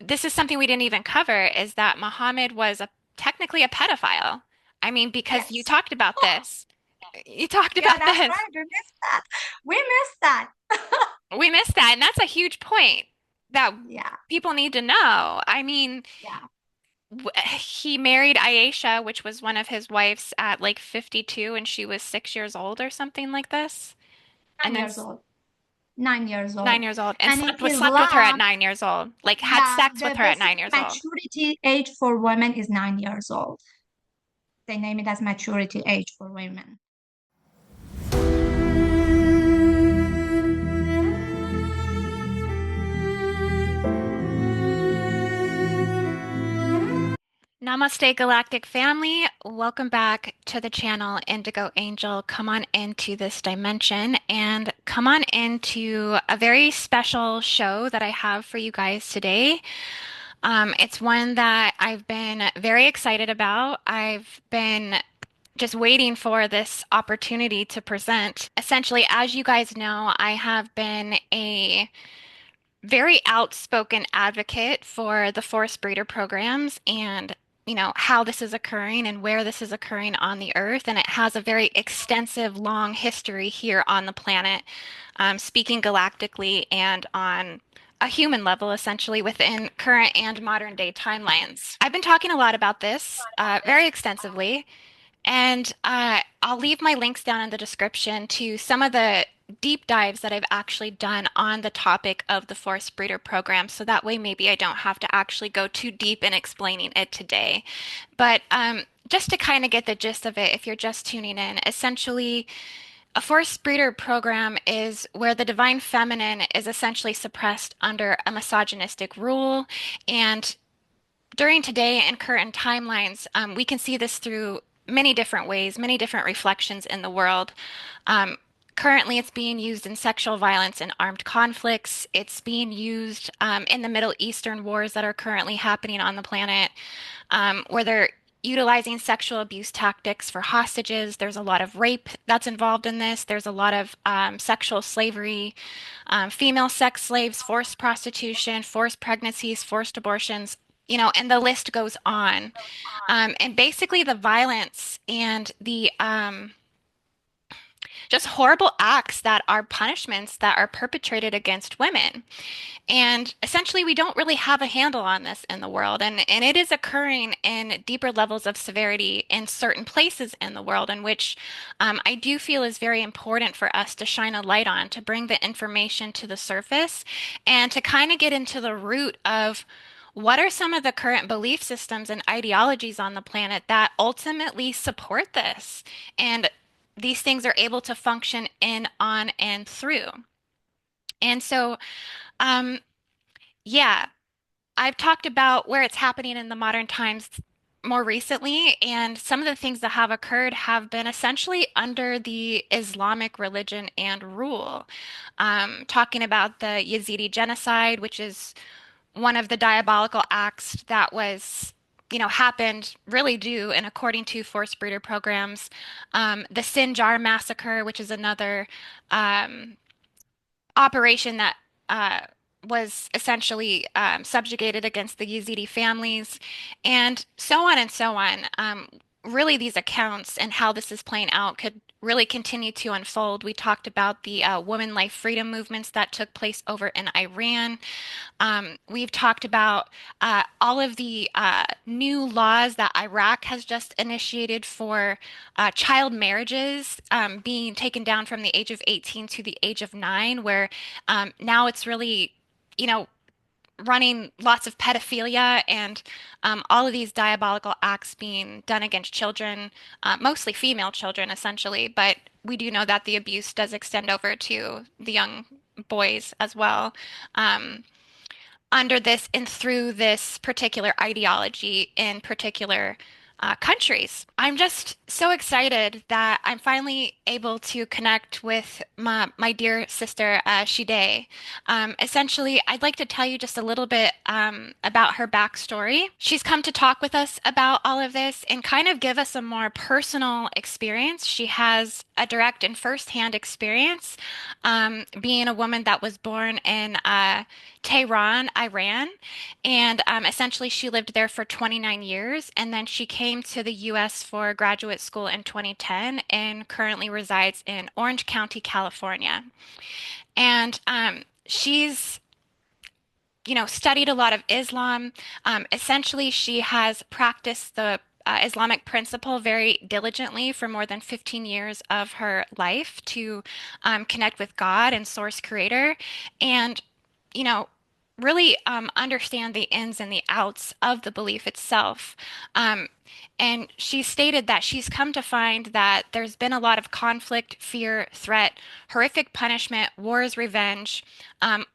this is something we didn't even cover, is that Muhammad was technically a pedophile. I mean, because you Yes. talked about this. You talked Yeah, about that's this. right. We missed that. We missed that. We missed that, and that's a huge point that Yeah, people need to know. I mean, yeah. he married Aisha, which was one of his wives, at like 52, and she was 6 years old or something like this. And 9 years old. 9 years nine old. years old, and And in slept with her at Islam, 9 years old, like had yeah, sex with the her at basic 9 years old. maturity age for women is 9 years old. They name it as maturity age for women. Namaste, Galactic family. Welcome back to the channel Indigo Angel. Come on into this dimension and come on into a very special show that I have for you guys today. It's one that I've been very excited about. I've been just waiting for this opportunity to present. Essentially, as you guys know, I have been a very outspoken advocate for the forced breeder programs and how this is occurring and where this is occurring on the earth, and it has a very extensive long history here on the planet, speaking galactically and on a human level, essentially within current and modern day timelines. I've been talking a lot about this very extensively, and I'll leave my links down in the description to some of the deep dives that I've actually done on the topic of the forced breeder program. So that way, maybe I don't have to actually go too deep in explaining it today. But just to kind of get the gist of it, if you're just tuning in, essentially, a forced breeder program is where the divine feminine is essentially suppressed under a misogynistic rule. And during today and current timelines, we can see this through many different ways, many different reflections in the world. Um, Currently, it's being used in sexual violence and armed conflicts. It's being used in the Middle Eastern wars that are currently happening on the planet, where they're utilizing sexual abuse tactics for hostages. There's a lot of rape that's involved in this. There's a lot of sexual slavery, female sex slaves, forced prostitution, forced pregnancies, forced abortions, and the list goes on. And basically, the violence and the just horrible acts that are punishments that are perpetrated against women. And essentially, we don't really have a handle on this in the world. And it is occurring in deeper levels of severity in certain places in the world, in which I do feel is very important for us to shine a light on, to bring the information to the surface, and to kind of get into the root of what are some of the current belief systems and ideologies on the planet that ultimately support this. And these things are able to function in, on, and through. And so, um, yeah, I've talked about where it's happening in the modern times more recently, and some of the things that have occurred have been essentially under the Islamic religion and rule. Talking about the Yazidi genocide, which is one of the diabolical acts that was, happened really due and according to forced breeder programs. The Sinjar massacre, which is another um, operation that uh, was essentially subjugated against the Yazidi families, and so on and so on. Really, these accounts and how this is playing out could really continue to unfold. We talked about the woman life freedom movements that took place over in Iran. We've talked about all of the new laws that Iraq has just initiated for child marriages being taken down from the age of 18 to the age of 9, where now it's really, you know, running lots of pedophilia and all of these diabolical acts being done against children, mostly female children, essentially. But we do know that the abuse does extend over to the young boys as well. Um, Under this and through this particular ideology in particular countries. I'm just so excited that I'm finally able to connect with my dear sister, Shideh. Essentially, I'd like to tell you just a little bit about her backstory. She's come to talk with us about all of this and kind of give us a more personal experience. She has a direct and firsthand experience being a woman that was born in Tehran, Iran, and essentially she lived there for 29 years, and then she came to the U.S. for graduate school in 2010, and currently resides in Orange County, California. And she's studied a lot of Islam. Essentially, she has practiced the Islamic principle very diligently for more than 15 years of her life to connect with God and Source Creator, and, you know, really understand the ins and the outs of the belief itself. Um, and she stated that she's come to find that there's been a lot of conflict, fear, threat, horrific punishment, wars, revenge,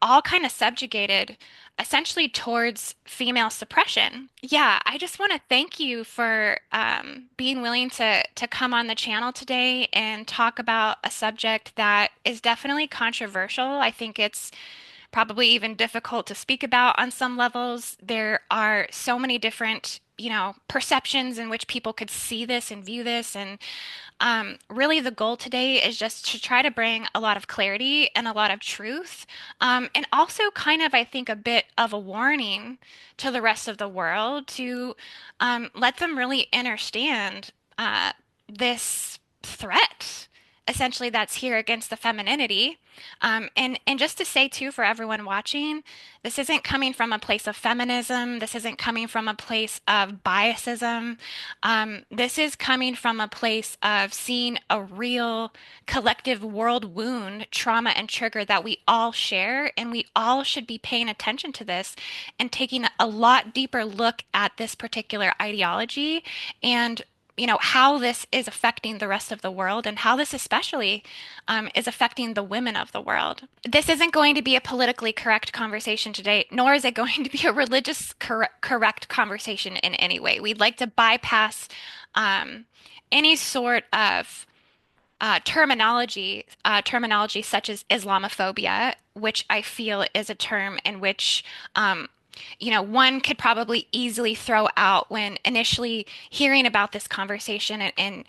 all kind of subjugated essentially towards female suppression. Yeah, I just want to thank you for being willing to come on the channel today and talk about a subject that is definitely controversial. I think it's probably even difficult to speak about on some levels. There are so many different, perceptions in which people could see this and view this. And really, the goal today is just to try to bring a lot of clarity and a lot of truth. And also, kind of, I think, a bit of a warning to the rest of the world to let them really understand this threat, essentially, that's here against the femininity. And just to say too, for everyone watching, this isn't coming from a place of feminism. This isn't coming from a place of biasism. This is coming from a place of seeing a real collective world wound, trauma, and trigger that we all share, and we all should be paying attention to this and taking a lot deeper look at this particular ideology and how this is affecting the rest of the world and how this especially is affecting the women of the world. This isn't going to be a politically correct conversation today, nor is it going to be a religious correct conversation in any way. We'd like to bypass any sort of terminology such as Islamophobia, which I feel is a term in which one could probably easily throw out when initially hearing about this conversation and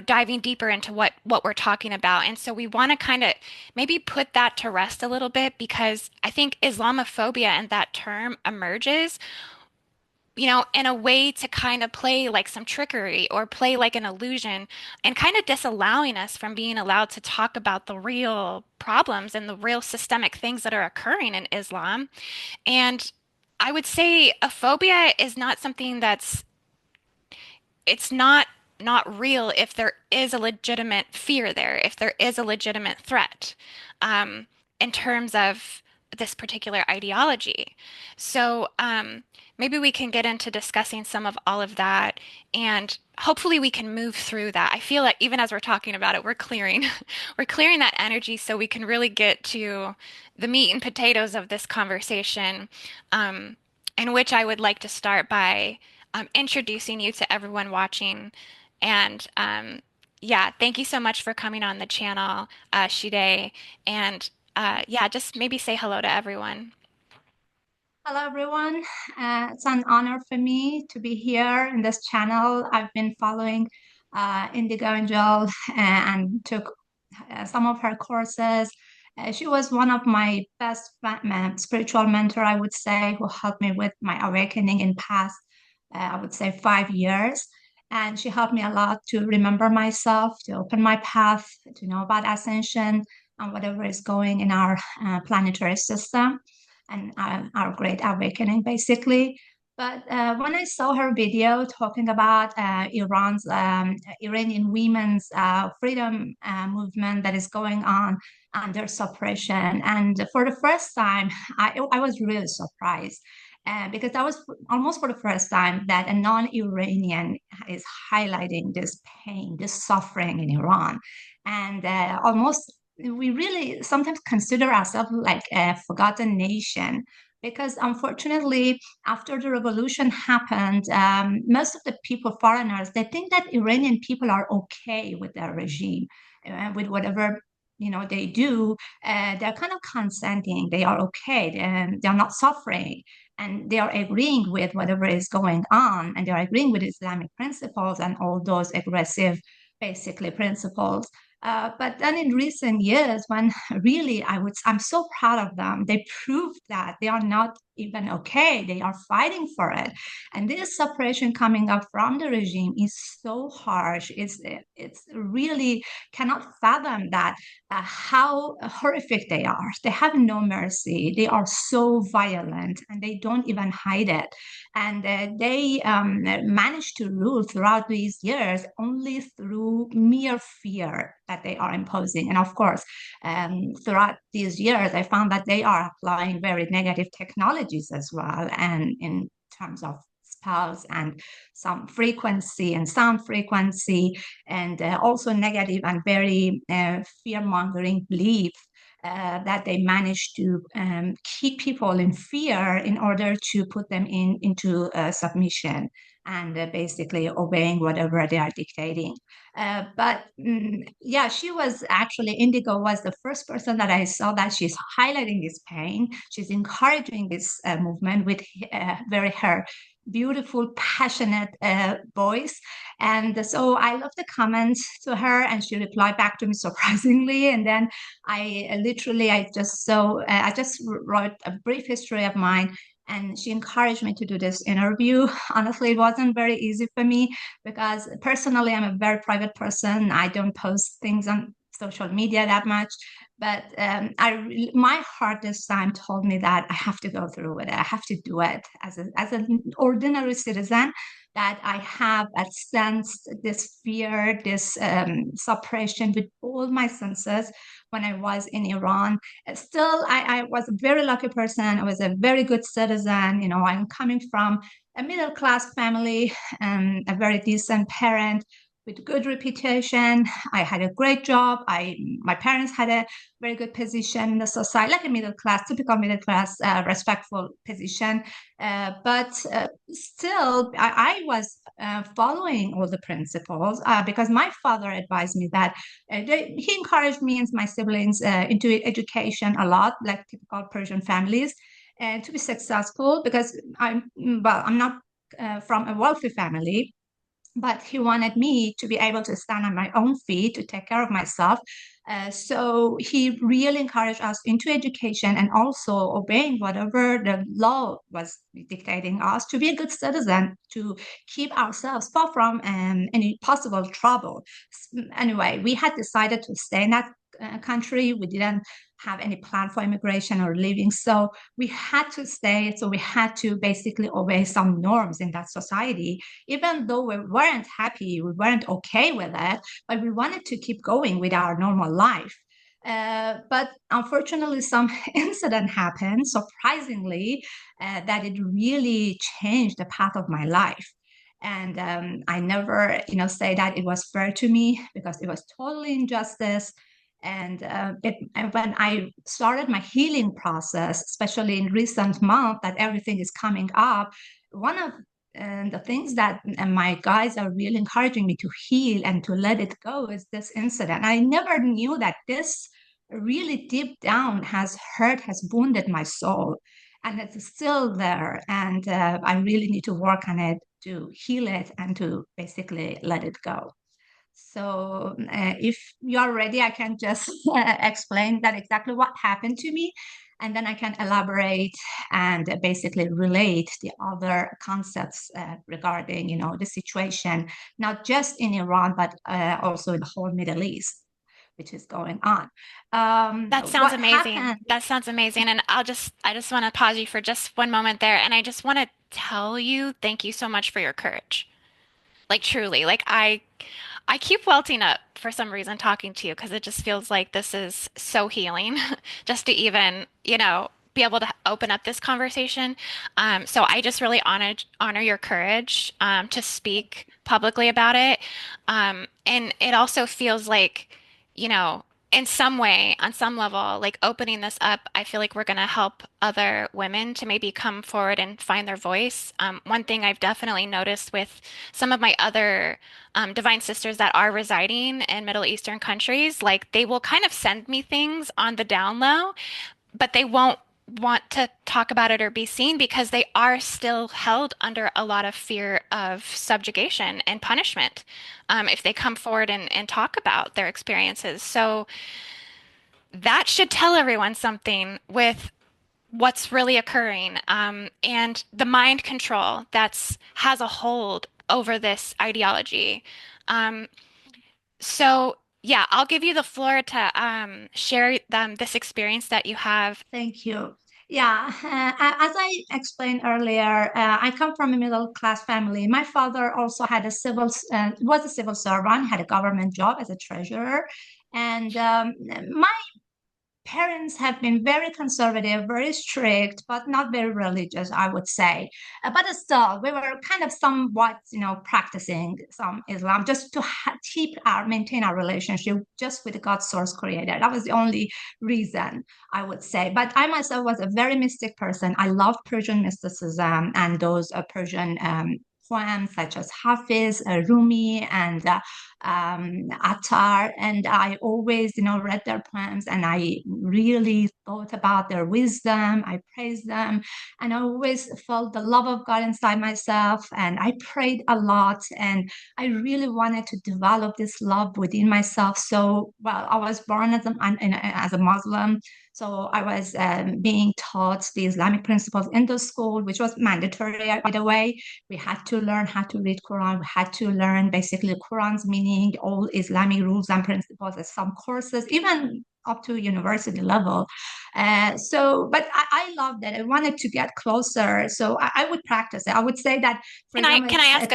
diving deeper into what we're talking about. And so we want to kind of maybe put that to rest a little bit because I think Islamophobia and that term emerges in a way to kind of play like some trickery or play like an illusion and kind of disallowing us from being allowed to talk about the real problems and the real systemic things that are occurring in Islam. And I would say a phobia is not something it's not real if there is a legitimate fear there, if there is a legitimate threat, in terms of this particular ideology. So maybe we can get into discussing some of all of that, and hopefully we can move through that. I feel like even as we're talking about it, we're clearing we're clearing that energy so we can really get to the meat and potatoes of this conversation, in which I would like to start by introducing you to everyone watching. And yeah, thank you so much for coming on the channel, Shideh. And yeah, just maybe say hello to everyone. Hello, everyone. It's an honor for me to be here in this channel. I've been following IndigoAngel and took some of her courses. She was one of my best spiritual mentor, I would say, who helped me with my awakening in past, I would say, 5 years. And she helped me a lot to remember myself, to open my path, to know about ascension and whatever is going in our planetary system and our great awakening, basically. But when I saw her video talking about Iran's Iranian women's freedom movement that is going on under suppression, and for the first time, I was really surprised. Because that was almost for the first time that a non-Iranian is highlighting this pain, this suffering in Iran. And almost we really sometimes consider ourselves like a forgotten nation because unfortunately after the revolution happened, most of the people, foreigners, they think that Iranian people are okay with their regime, with whatever they do. They're kind of consenting, they are okay, they're not suffering, and they are agreeing with whatever is going on, and they're agreeing with Islamic principles and all those aggressive basically principles. But then in recent years, when really I'm so proud of them, they proved that they are not even okay. They are fighting for it. And this suppression coming up from the regime is so harsh. It's really cannot fathom that how horrific they are. They have no mercy. They are so violent and they don't even hide it. And they managed to rule throughout these years only through mere fear that they are imposing. And of course, throughout these years, I found that they are applying very negative technologies as well. And in terms of spells and some frequency and sound frequency, and also negative and very fear mongering beliefs that they manage to keep people in fear in order to put them into submission and basically obeying whatever they are dictating. Yeah, she was actually, Indigo was the first person that I saw that she's highlighting this pain. She's encouraging this movement with very her beautiful, passionate voice. And so I love the comments to her, and she replied back to me surprisingly. And then I just wrote a brief history of mine, and she encouraged me to do this interview. Honestly, it wasn't very easy for me because personally, I'm a very private person. I don't post things on social media that much. But my heart this time told me that I have to go through with it. I have to do it as an ordinary citizen. That I have sensed this fear, this suppression with all my senses when I was in Iran. Still, I was a very lucky person. I was a very good citizen. You know, I'm coming from a middle class family and a very decent parent with good reputation. I had a great job. My parents had a very good position in the society, like a middle class, typical middle class, respectful position. But still, I was following all the principles because my father advised me that he encouraged me and my siblings into education a lot, like typical Persian families, and to be successful because I'm not from a wealthy family, but he wanted me to be able to stand on my own feet, to take care of myself. So he really encouraged us into education and also obeying whatever the law was dictating us to be a good citizen, to keep ourselves far from any possible trouble. Anyway, we had decided to stay in that country. We didn't have any plan for immigration or living. So we had to stay. So we had to basically obey some norms in that society even though we weren't happy, we weren't okay with it, but we wanted to keep going with our normal life. But unfortunately, some incident happened, surprisingly, that it really changed the path of my life. And I never, say that it was fair to me because it was totally injustice. And when I started my healing process, especially in recent months, that everything is coming up, one of the things that my guys are really encouraging me to heal and to let it go is this incident. I never knew that this really deep down has wounded my soul, and it's still there. And I really need to work on it to heal it and to basically let it go. So, if you're ready, I can just explain that exactly what happened to me, and then I can elaborate and basically relate the other concepts regarding, the situation, not just in Iran, but also in the whole Middle East, which is going on. That sounds What amazing. happened? That sounds amazing. And I just want to pause you for just one moment there. And I just want to tell you, thank you so much for your courage. Like truly, I keep welting up for some reason talking to you because it just feels like this is so healing just to even, be able to open up this conversation. So I just really honor your courage to speak publicly about it. And it also feels like, you know, in some way, on some level, like opening this up, I feel like we're going to help other women to maybe come forward and find their voice. One thing I've definitely noticed with some of my other divine sisters that are residing in Middle Eastern countries, like they will kind of send me things on the down low, but they won't want to talk about it or be seen because they are still held under a lot of fear of subjugation and punishment if they come forward and talk about their experiences. So that should tell everyone something with what's really occurring and the mind control that's has a hold over this ideology. Um, so yeah, I'll give you the floor to share this experience that you have. Thank you. Yeah, as I explained earlier, I come from a middle class family. My father also had was a civil servant, had a government job as a treasurer, and my parents have been very conservative, very strict, but not very religious, I would say. But still, we were kind of somewhat, practicing some Islam just to maintain our relationship just with the God source creator. That was the only reason I would say. But I myself was a very mystic person. I loved Persian mysticism and those Persian poems such as Hafiz, Rumi, and Attar, and I always, read their poems, and I really thought about their wisdom. I praised them, and I always felt the love of God inside myself, and I prayed a lot, and I really wanted to develop this love within myself. So, well, I was born as a Muslim. So I was being taught the Islamic principles in the school, which was mandatory, by the way. We had to learn how to read Quran. We had to learn basically Quran's meaning, all Islamic rules and principles, as some courses, even up to university level. But I loved it. I wanted to get closer, so I would practice it. I would say that, for example, Can I ask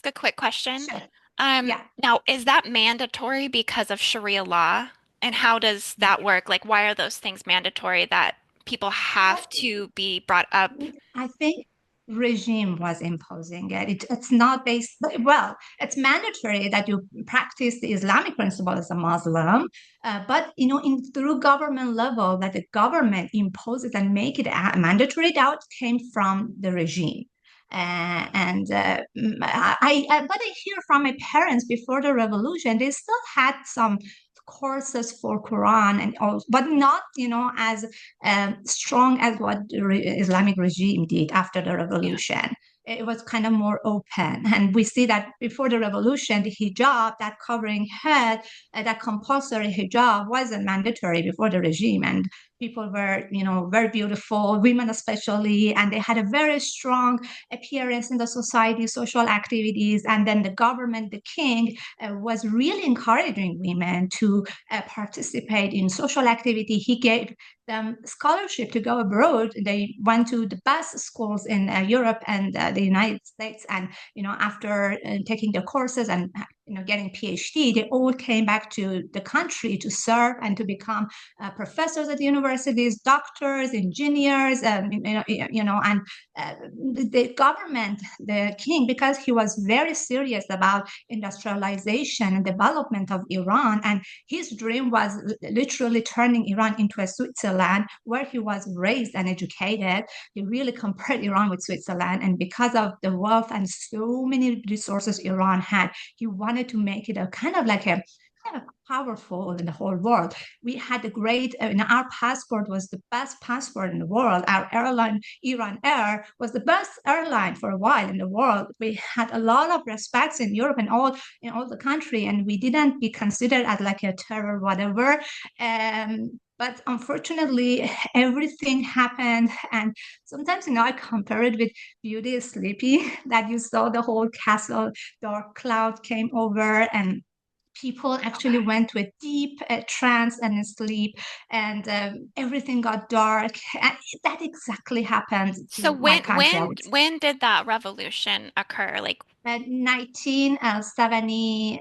a quick question? sure, Um, yeah, now, is that mandatory because of Sharia law? And how does that work? Like, why are those things mandatory that people have well, to be brought up? I think regime was imposing it. It's not based, well, it's mandatory that you practice the Islamic principle as a Muslim, but in through government level that the government imposes and make it mandatory, that came from the regime. But I hear from my parents before the revolution, they still had some courses for Quran and all, but not, as strong as what the Islamic regime did after the Yeah. revolution. It was kind of more open. And we see that before the revolution, the hijab, that covering head, that compulsory hijab wasn't mandatory before the regime. And people were, very beautiful, women especially, and they had a very strong appearance in the society, social activities. And then the government, the king, was really encouraging women to participate in social activity. He gave them scholarship to go abroad. They went to the best schools in Europe and the United States. And after taking the courses and getting PhD, they all came back to the country to serve and to become professors at the universities, doctors, engineers, and the government, the king, because he was very serious about industrialization and development of Iran, and his dream was literally turning Iran into a Switzerland where he was raised and educated. He really compared Iran with Switzerland, and because of the wealth and so many resources Iran had, he wanted to make it a kind of like a kind of powerful in the whole world. We had a great, our passport was the best passport in the world. Our airline, Iran Air, was the best airline for a while in the world. We had a lot of respects in Europe and all in all the country, and we didn't be considered as like a terror, whatever. But unfortunately, everything happened, and sometimes I compare it with Beauty is Sleepy, that you saw the whole castle, dark cloud came over, and people actually Okay. went to a deep trance and sleep, and everything got dark, and that exactly happened So to my country, I would say. when did that revolution occur? Like 1970,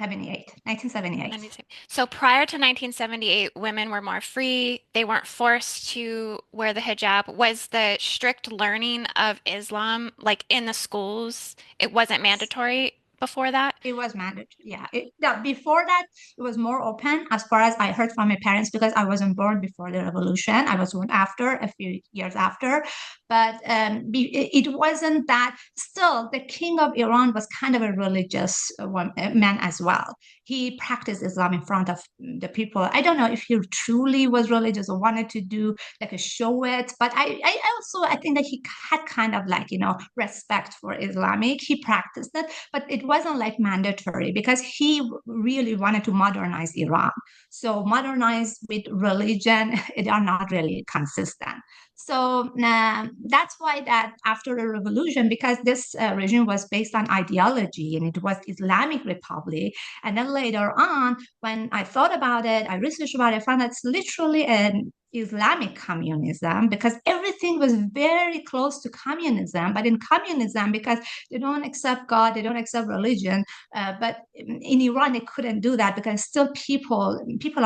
78, 1978. 1970. So prior to 1978, women were more free. They weren't forced to wear the hijab. Was the strict learning of Islam like in the schools? It wasn't mandatory before that? It was mandatory. Yeah. Yeah. Before that, it was more open as far as I heard from my parents, because I wasn't born before the revolution. I was born after, a few years after. but it wasn't that. Still, the king of Iran was kind of a religious man as well. He practiced Islam in front of the people. I don't know if he truly was religious or wanted to do like a show it, but I think that he had kind of like, respect for Islamic. He practiced it, but it wasn't like mandatory because he really wanted to modernize Iran. So modernize with religion, they are not really consistent. So that's why that after the revolution, because this regime was based on ideology and it was Islamic Republic, and then later on, when I thought about it, I researched about it, I found that it's literally an Islamic communism because everything was very close to communism. But in communism, because they don't accept God, they don't accept religion, but in Iran, they couldn't do that because still people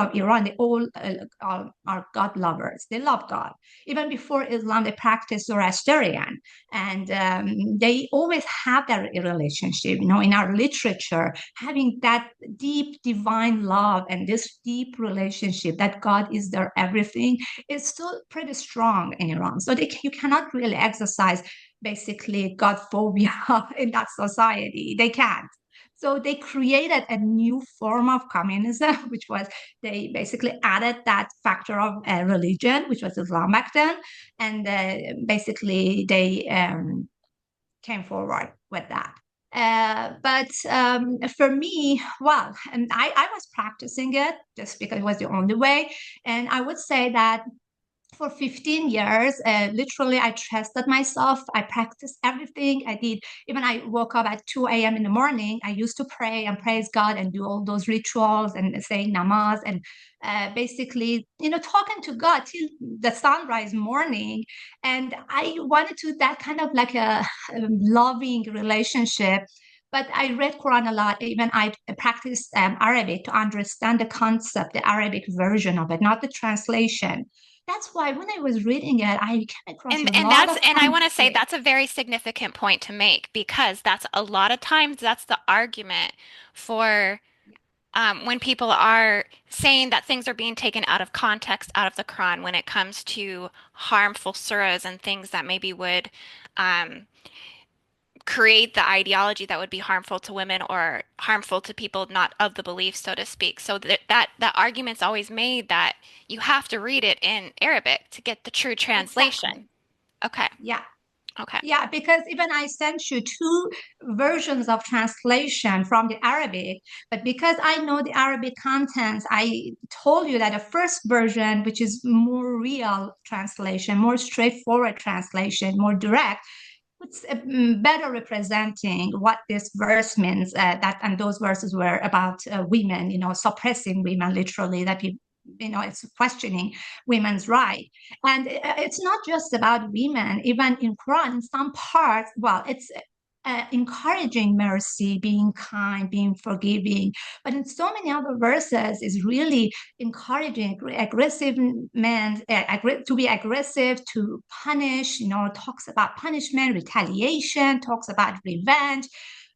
of Iran, they all are God lovers. They love God. Even before Islam, they practice Zoroastrian, and they always have that relationship. In our literature, having that deep divine love and this deep relationship that God is their everything is still pretty strong in Iran. So you cannot really exercise basically God phobia in that society. They can't. So they created a new form of communism, which was they basically added that factor of religion, which was Islam back then, and basically they came forward with that. But for me, well, and I was practicing it just because it was the only way. And I would say that for 15 years, literally, I trusted myself. I practiced everything I did. Even I woke up at 2 a.m. in the morning. I used to pray and praise God and do all those rituals and saying namaz and basically, talking to God till the sunrise morning. And I wanted to that kind of like a loving relationship. But I read Quran a lot. Even I practiced Arabic to understand the concept, the Arabic version of it, not the translation. That's why when I was reading it, I came across a And lot that's of and I want to say conflict. that's a very significant point to make because that's a lot of times that's the argument for when people are saying that things are being taken out of context, out of the Quran, when it comes to harmful surahs and things that maybe would um, create the ideology that would be harmful to women or harmful to people not of the belief, so to speak. So that argument's always made that you have to read it in Arabic to get the true Exactly. translation. Okay. Yeah. Okay. Yeah, because even I sent you two versions of translation from the Arabic, but because I know the Arabic contents, I told you that the first version, which is more real translation, more straightforward translation, more direct, it's better representing what this verse means. That and those verses were about women, suppressing women literally. That it's questioning women's right, and it's not just about women. Even in Quran, in some parts, well, it's encouraging mercy, being kind, being forgiving. But in so many other verses, is really encouraging aggressive men to be aggressive, to punish. Talks about punishment, retaliation, talks about revenge.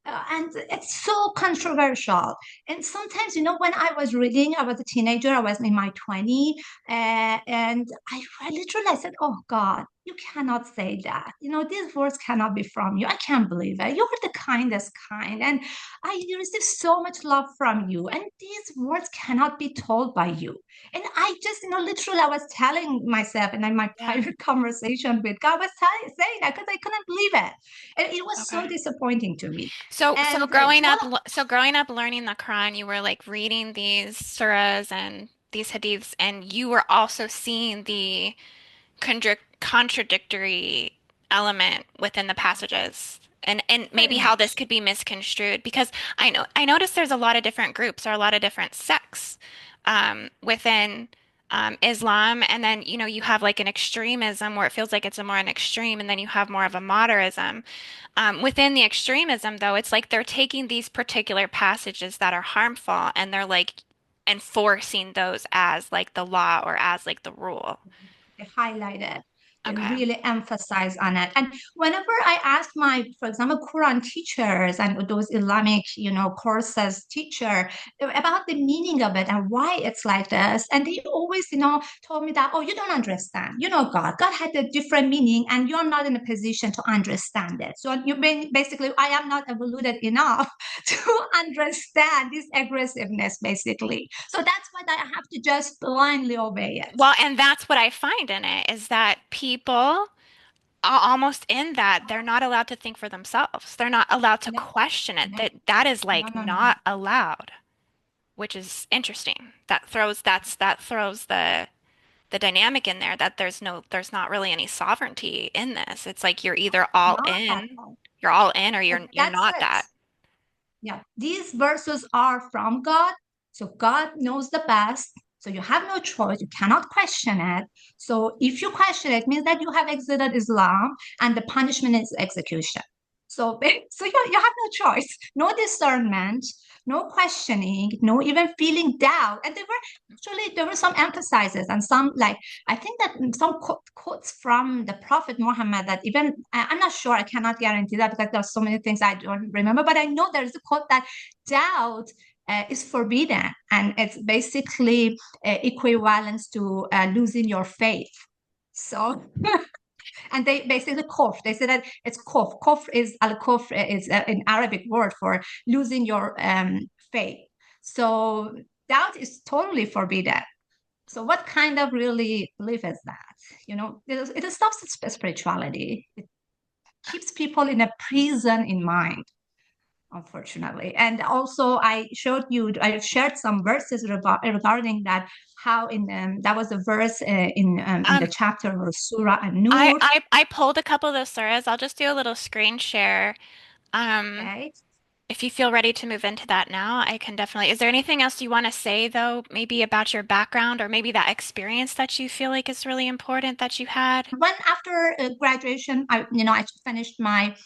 And it's so controversial. And sometimes, when I was reading, I was a teenager, I was in my 20s, and I literally I said, "Oh God, you cannot say that. These words cannot be from you. I can't believe it. You're the kindest kind. And I receive so much love from you. And these words cannot be told by you." And I just, literally, I was telling myself, and in my Yeah. private conversation with God, I was saying that because I couldn't believe it. And it was so Okay. disappointing to me. So And growing up learning the Quran, you were like reading these surahs and these hadiths, and you were also seeing the contradictory element within the passages. And pretty maybe how this much. could be misconstrued because I noticed there's a lot of different groups or a lot of different sects within Islam, and then you have like an extremism where it feels like it's a more an extreme, and then you have more of a moderism. Within the extremism, though, it's like they're taking these particular passages that are harmful and they're like enforcing those as like the law or as like the rule. They highlighted. They Okay. really emphasize on it. And whenever I ask my, for example, Quran teachers and those Islamic, courses teacher about the meaning of it and why it's like this, and they always, told me that, oh, you don't understand. God had a different meaning, and you're not in a position to understand it. So basically, I am not evoluted enough to understand this aggressiveness, basically. So that's why I have to just blindly obey it. Well, and that's what I find in it is that people are almost in that they're not allowed to think for themselves. They're not allowed to No, question it. no, That is no, like no, no. not allowed, which is interesting. That throws the dynamic in there that there's not really any sovereignty in this. It's like Not at all. you're all in or you're That's not it. that. Yeah, these verses are from God. So God knows the best. So you have no choice. You cannot question it. So if you question it, it means that you have exited Islam and the punishment is execution. So, so you have no choice, no discernment, no questioning, no even feeling doubt. And there were some emphasizes and some like I think that some quotes from the Prophet Muhammad that even I'm not sure, I cannot guarantee that because there are so many things I don't remember, but I know there's a quote that doubt is forbidden, and it's basically equivalent to losing your faith. So, and they basically kufr. They say that it's kufr. Kufr is al kufr is an Arabic word for losing your faith. So doubt is totally forbidden. So what kind of really belief is that? It stops spirituality. It keeps people in a prison in mind, unfortunately. And also, I shared some verses regarding that. How that was a verse in the Um, chapter of Surah An-Nur. I pulled a couple of those surahs. I'll just do a little screen share. Um, Okay. if you feel ready to move into that now, I can definitely. Is there anything else you want to say though, maybe about your background or maybe that experience that you feel like is really important that you had? When after graduation, I finished my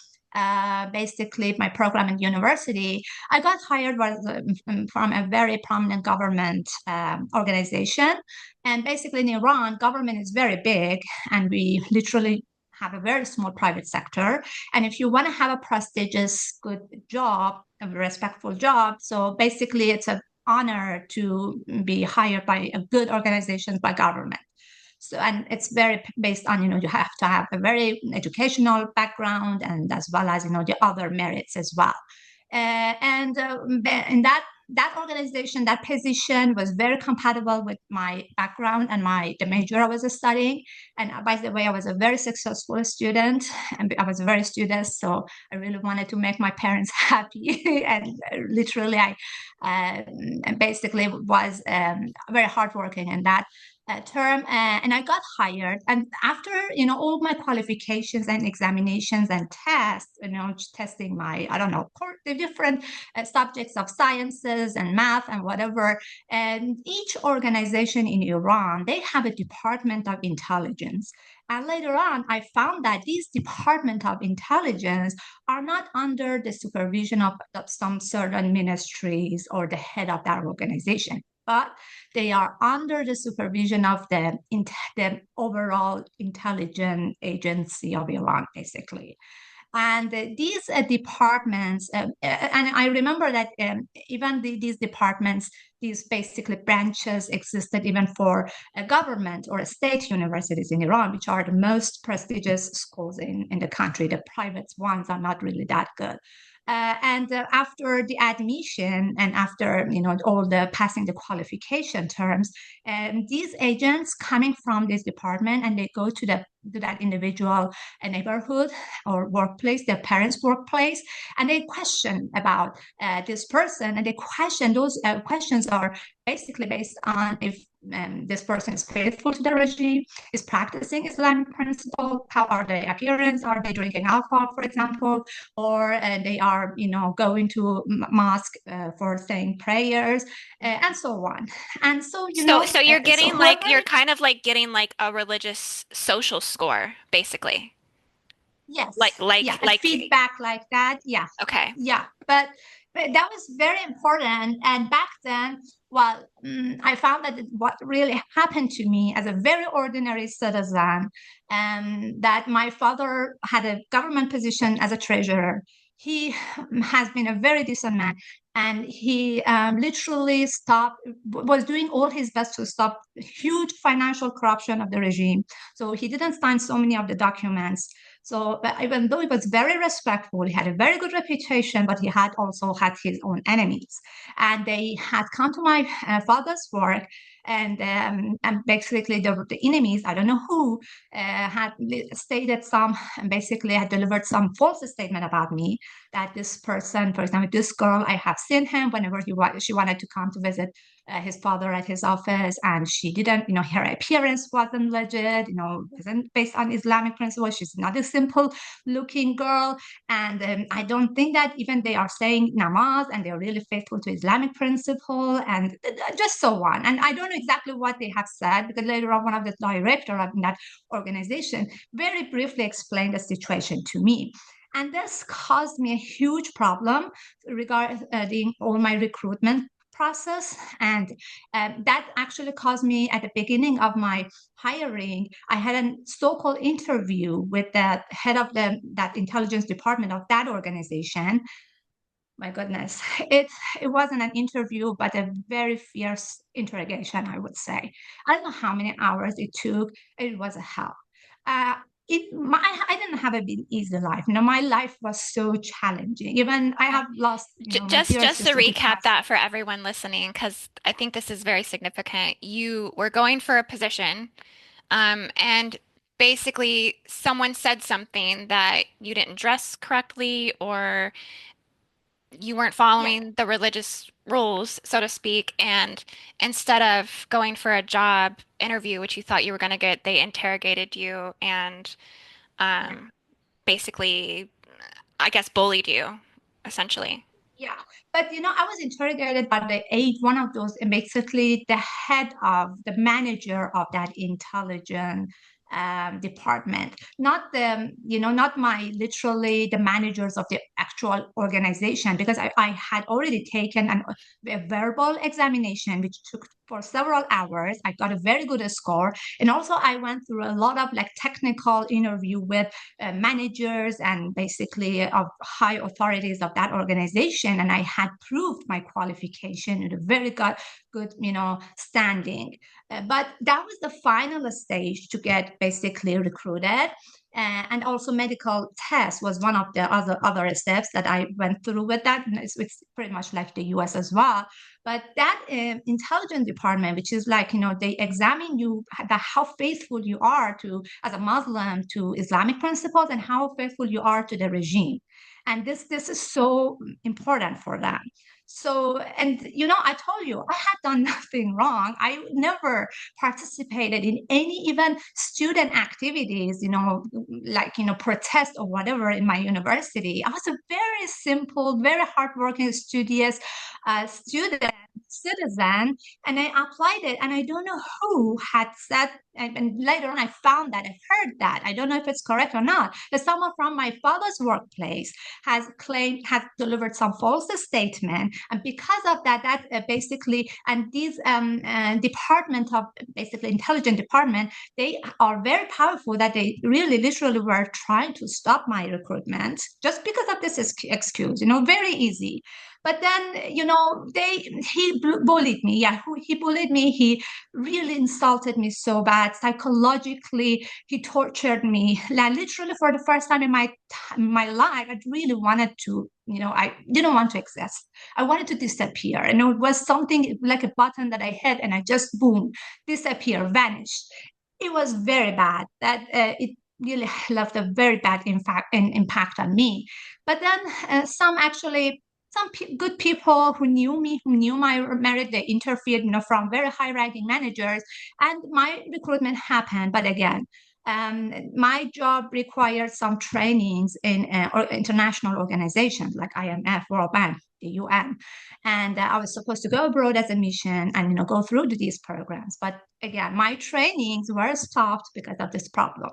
basically my program in university. I got hired from a very prominent government organization, and basically in Iran, government is very big, and we literally have a very small private sector. And if you want to have a prestigious, good job, a respectful job, so basically it's an honor to be hired by a good organization by government. So, and it's very based on, you have to have a very educational background and as well as, the other merits as well. And in that organization, that position was very compatible with my background and the major I was studying. And by the way, I was a very successful student and I was very studious. So I really wanted to make my parents happy. And literally, basically was very hardworking in that term, and I got hired. And after all my qualifications and examinations and tests, testing my I don't know the different subjects of sciences and math and whatever. And each organization in Iran, they have a department of intelligence. And later on, I found that these department of intelligence are not under the supervision of some certain ministries or the head of that organization, but they are under the supervision of the overall intelligence agency of Iran, basically. And these departments, and I remember that even these departments, these basically branches existed even for a government or a state universities in Iran, which are the most prestigious schools in the country. The private ones are not really that good. And after the admission and after all the passing the qualification terms, these agents coming from this department and they go to that individual neighborhood or workplace, their parents' workplace, and they question about this person, and they question those questions are basically based on if this person is faithful to the regime, is practicing Islamic principle, how are their appearance, are they drinking alcohol, for example, or they are, going to mosque for saying prayers, and so on. And so, So you're so getting like whoever, you're kind of like getting like a religious social score, basically. yes, yeah, a Like feedback like that, yeah, okay. yeah, but That was very important. And back then, well, I found that what really happened to me as a very ordinary citizen, that my father had a government position as a treasurer. He has been a very decent man, and he literally was doing all his best to stop huge financial corruption of the regime. So he didn't sign so many of the documents. So, but even though he was very respectful, he had a very good reputation, but he had also had his own enemies. And they had come to my father's work, and basically the enemies, I don't know who, had stated some, and basically had delivered some false statement about me, that this person, for example, this girl, I have seen him whenever she wanted to come to visit his father at his office, and she didn't, her appearance wasn't legit, wasn't based on Islamic principles. She's not a simple looking girl. And I don't think that even they are saying namaz and they're really faithful to Islamic principle, and just so on. And I don't know exactly what they have said, because later on, one of the director of that organization very briefly explained the situation to me. And this caused me a huge problem regarding all my recruitment process. And that actually caused me, at the beginning of my hiring, I had a so-called interview with the head of that intelligence department of that organization. My goodness, it wasn't an interview, but a very fierce interrogation, I would say. I don't know how many hours it took. It was a hell. Uh, I didn't have a been easy life. My life was so challenging. Even I Okay. have lost, my dear Just to sister who recap passed. that for everyone listening, because I think this is very significant. You were going for a position, and basically someone said something that you didn't dress correctly, or you weren't Yeah, following the religious rules, so to speak, and instead of going for a job interview, which you thought you were going to get, they interrogated you and yeah. um, basically, I guess, bullied you, essentially. Yeah, but I was interrogated by one of those, basically the head of the manager of that intelligence department, not not my literally the managers of the actual organization, because I had already taken a verbal examination, which took for several hours. I got a very good score, and also I went through a lot of like technical interview with managers and basically of high authorities of that organization, and I had proved my qualification in a very good standing. But that was the final stage to get basically recruited. And also medical test was one of the other steps that I went through with that. And it's pretty much like the US as well. But that intelligence department, which is like, they examine you, how faithful you are to, as a Muslim, to Islamic principles, and how faithful you are to the regime. And this is so important for them. So, and I told you, I had done nothing wrong. I never participated in any even student activities, like, protest or whatever in my university. I was a very simple, very hardworking, studious student, citizen, and I applied it. And I don't know who had said, and later on I found that, I heard that. I don't know if it's correct or not, that someone from my father's workplace has delivered some false statement, and because of that, basically, and these department of basically intelligence department, they are very powerful, that they really literally were trying to stop my recruitment just because of this excuse, very easy. But then, he bullied me. Yeah, he bullied me. He really insulted me so bad. Psychologically, he tortured me. Like, literally, for the first time in my life, I really wanted to, I didn't want to exist. I wanted to disappear. And it was something like a button that I hit, and I just, boom, disappear, vanish. It was very bad. It really left a very bad impact on me. But then some good people who knew me, who knew my merit, they interfered, from very high-ranking managers, and my recruitment happened. But again, my job required some trainings in or international organizations like IMF, World Bank. the UN. And I was supposed to go abroad as a mission and, go through these programs. But again, my trainings were stopped because of this problem.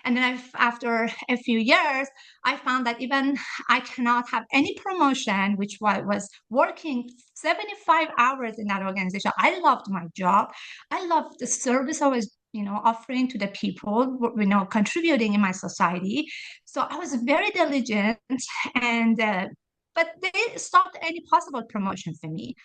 And then after a few years, I found that even I cannot have any promotion, which was working 75 hours in that organization. I loved my job. I loved the service I was, offering to the people, contributing in my society. So I was very diligent, and but they stopped any possible promotion for me.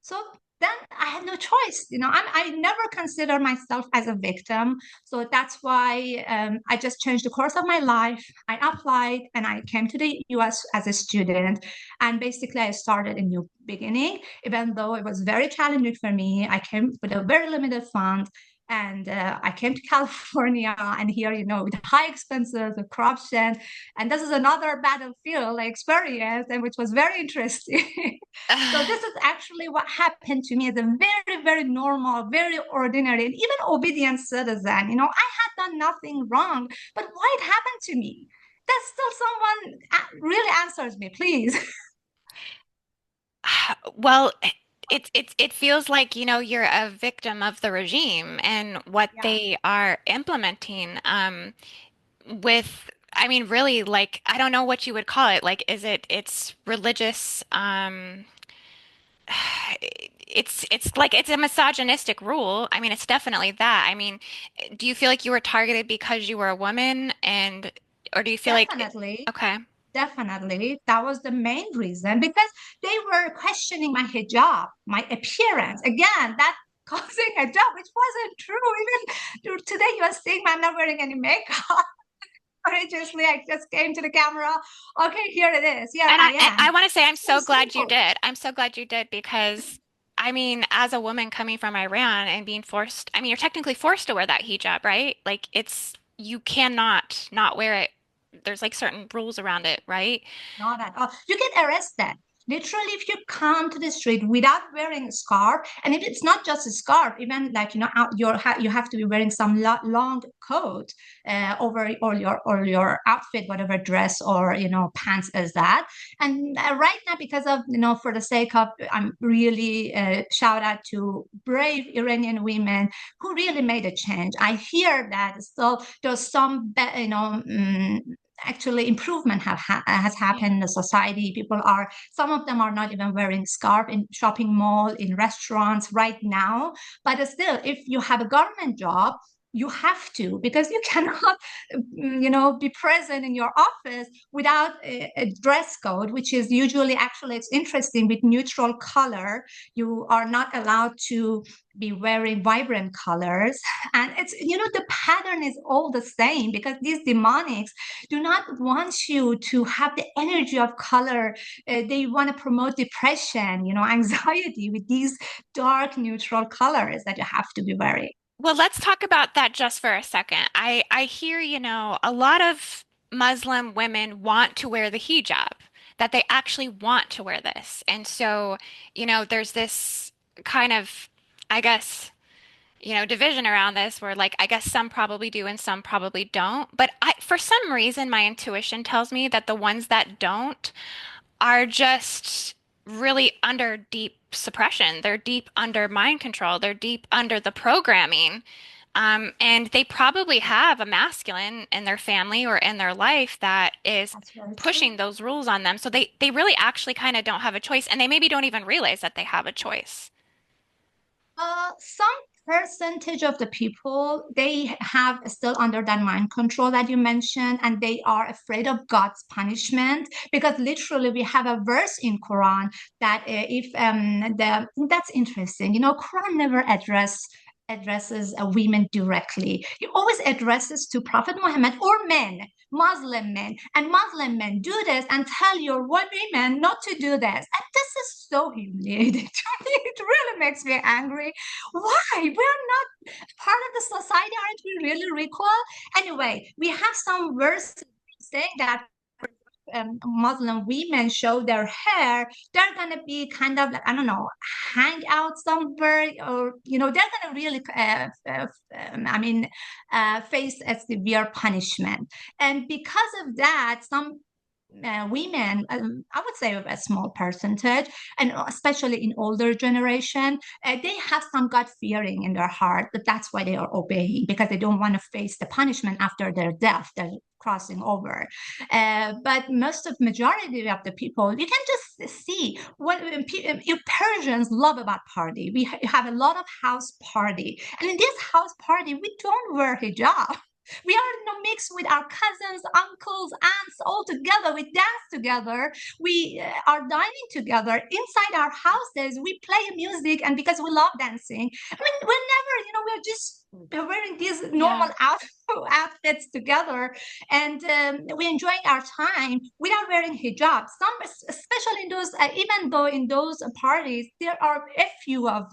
So then I had no choice. I never consider myself as a victim. So that's why I just changed the course of my life. I applied and I came to the US as a student. And basically, I started a new beginning, even though it was very challenging for me. I came with a very limited fund. And I came to California, and here, with high expenses, with corruption, and this is another battlefield I experienced, and which was very interesting. So this is actually what happened to me as a very, very normal, very ordinary, and even obedient citizen. I had done nothing wrong, but why it happened to me? That still someone really answers me, please. Well, it feels like, you're a victim of the regime and what Yeah, they are implementing with I mean really like I don't know what you would call it. Like it's religious it's like it's a misogynistic rule. I mean, it's definitely that. I mean, do you feel like you were targeted because you were a woman and or do you feel like definitely. okay. Definitely. That was the main reason because they were questioning my hijab, my appearance. Again, that causing a job, which wasn't true. Even today, you are seeing me, I'm not wearing any makeup. Courageously, I just came to the camera. Okay, here it is. Here And I I am. want to say I'm So so glad you simple. did. I'm so glad you did because I mean, as a woman coming from Iran and being forced, I mean, you're technically forced to wear that hijab, right? Like it's you cannot not wear it. There's like certain rules around it, right? Not at all. You get arrested. Literally, if you come to the street without wearing a scarf, and if it's not just a scarf, even like out you have to be wearing some long coat over or your outfit, whatever dress or pants is that. And right now, because of for the sake of, I'm really shout out to brave Iranian women who really made a change. I hear that still there's some actually improvement has happened in the society. People are, some of them are not even wearing scarf in shopping mall, in restaurants right now. But still, if you have a government job, you have to, because you cannot be present in your office without a dress code, which is usually, actually it's interesting, with neutral color. You are not allowed to be wearing vibrant colors. And it's, the pattern is all the same, because these demonics do not want you to have the energy of color. They want to promote depression, anxiety, with these dark neutral colors that you have to be wearing. Well, let's talk about that just for a second. I hear, a lot of Muslim women want to wear the hijab, that they actually want to wear this. And so, there's this kind of, I guess, division around this where like I guess some probably do and some probably don't. But for some reason, my intuition tells me that the ones that don't are just really under deep suppression. They're deep under mind control. They're deep under the programming. And they probably have a masculine in their family or in their life that is That's very true. pushing those rules on them. So they really actually kind of don't have a choice, and they maybe don't even realize that they have a choice. Some percentage of the people, they have still under that mind control that you mentioned, and they are afraid of God's punishment, because literally we have a verse in Quran that if the that's interesting. Quran never addresses women directly. He always addresses to Prophet Muhammad or men, Muslim men, and Muslim men do this and tell your women not to do this. And this is so humiliating to me. It really makes me angry. Why? We're not part of the society. Aren't we really equal? Anyway, we have some verses saying that Muslim women show their hair, they're gonna be kind of like, I don't know, hang out somewhere, or they're gonna really, I mean, face a severe punishment. And because of that, some women, I would say a small percentage, and especially in older generation, they have some gut fearing in their heart that that's why they are obeying, because they don't want to face the punishment after their death. They're crossing over. But most of majority of the people, you can just see what Persians love about party. We have a lot of house party, and in this house party, we don't wear hijab. We are, mixed with our cousins, uncles, aunts, all together. We dance together. We are dining together inside our houses. We play music, and because we love dancing, I mean, we're never, we're just wearing these normal Yeah. outfits together, and we're enjoying our time without wearing hijab. Some, especially in those, even though in those parties, there are a few of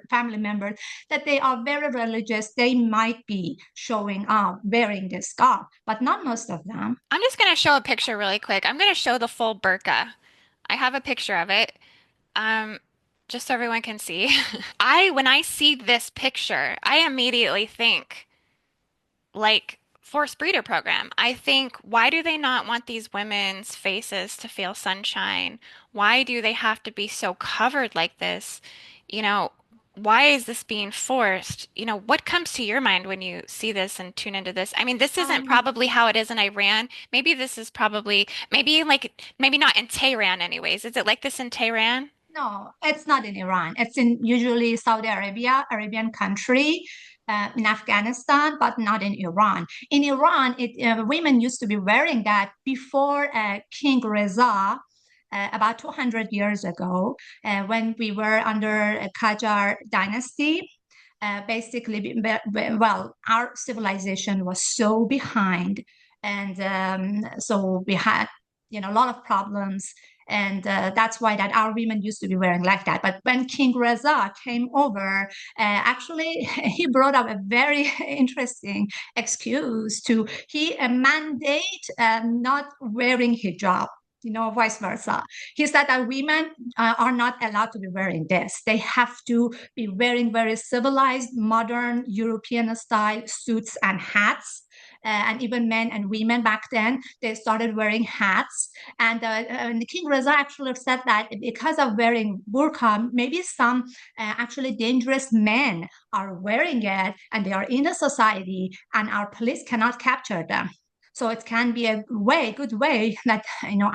family members that they are very religious, they might be showing up wearing this scarf, but not most of them. I'm just going to show a picture really quick. I'm going to show the full burqa. I have a picture of it. Um, just so everyone can see. When I see this picture, I immediately think like forced breeder program. I think, why do they not want these women's faces to feel sunshine? Why do they have to be so covered like this? You know, why is this being forced? What comes to your mind when you see this and tune into this? I mean, this isn't Um, probably how it is in Iran. Maybe this is probably, maybe not in Tehran anyways. Is it like this in Tehran? no, it's not in Iran. It's in usually Saudi Arabia, Arabian country, in Afghanistan, but not in Iran. In Iran, women used to be wearing that before King Reza, about 200 years ago, when we were under a Qajar dynasty. Basically, well, our civilization was so behind, and so we had, a lot of problems, and that's why that our women used to be wearing like that. But when King Reza came over, actually, he brought up a very interesting excuse to he mandate not wearing hijab. Vice versa. He said that women are not allowed to be wearing this. They have to be wearing very civilized, modern, European style suits and hats. And even men and women back then, they started wearing hats. And King Reza actually said that because of wearing burqa, maybe some actually dangerous men are wearing it and they are in the society, and our police cannot capture them. So it can be a good way that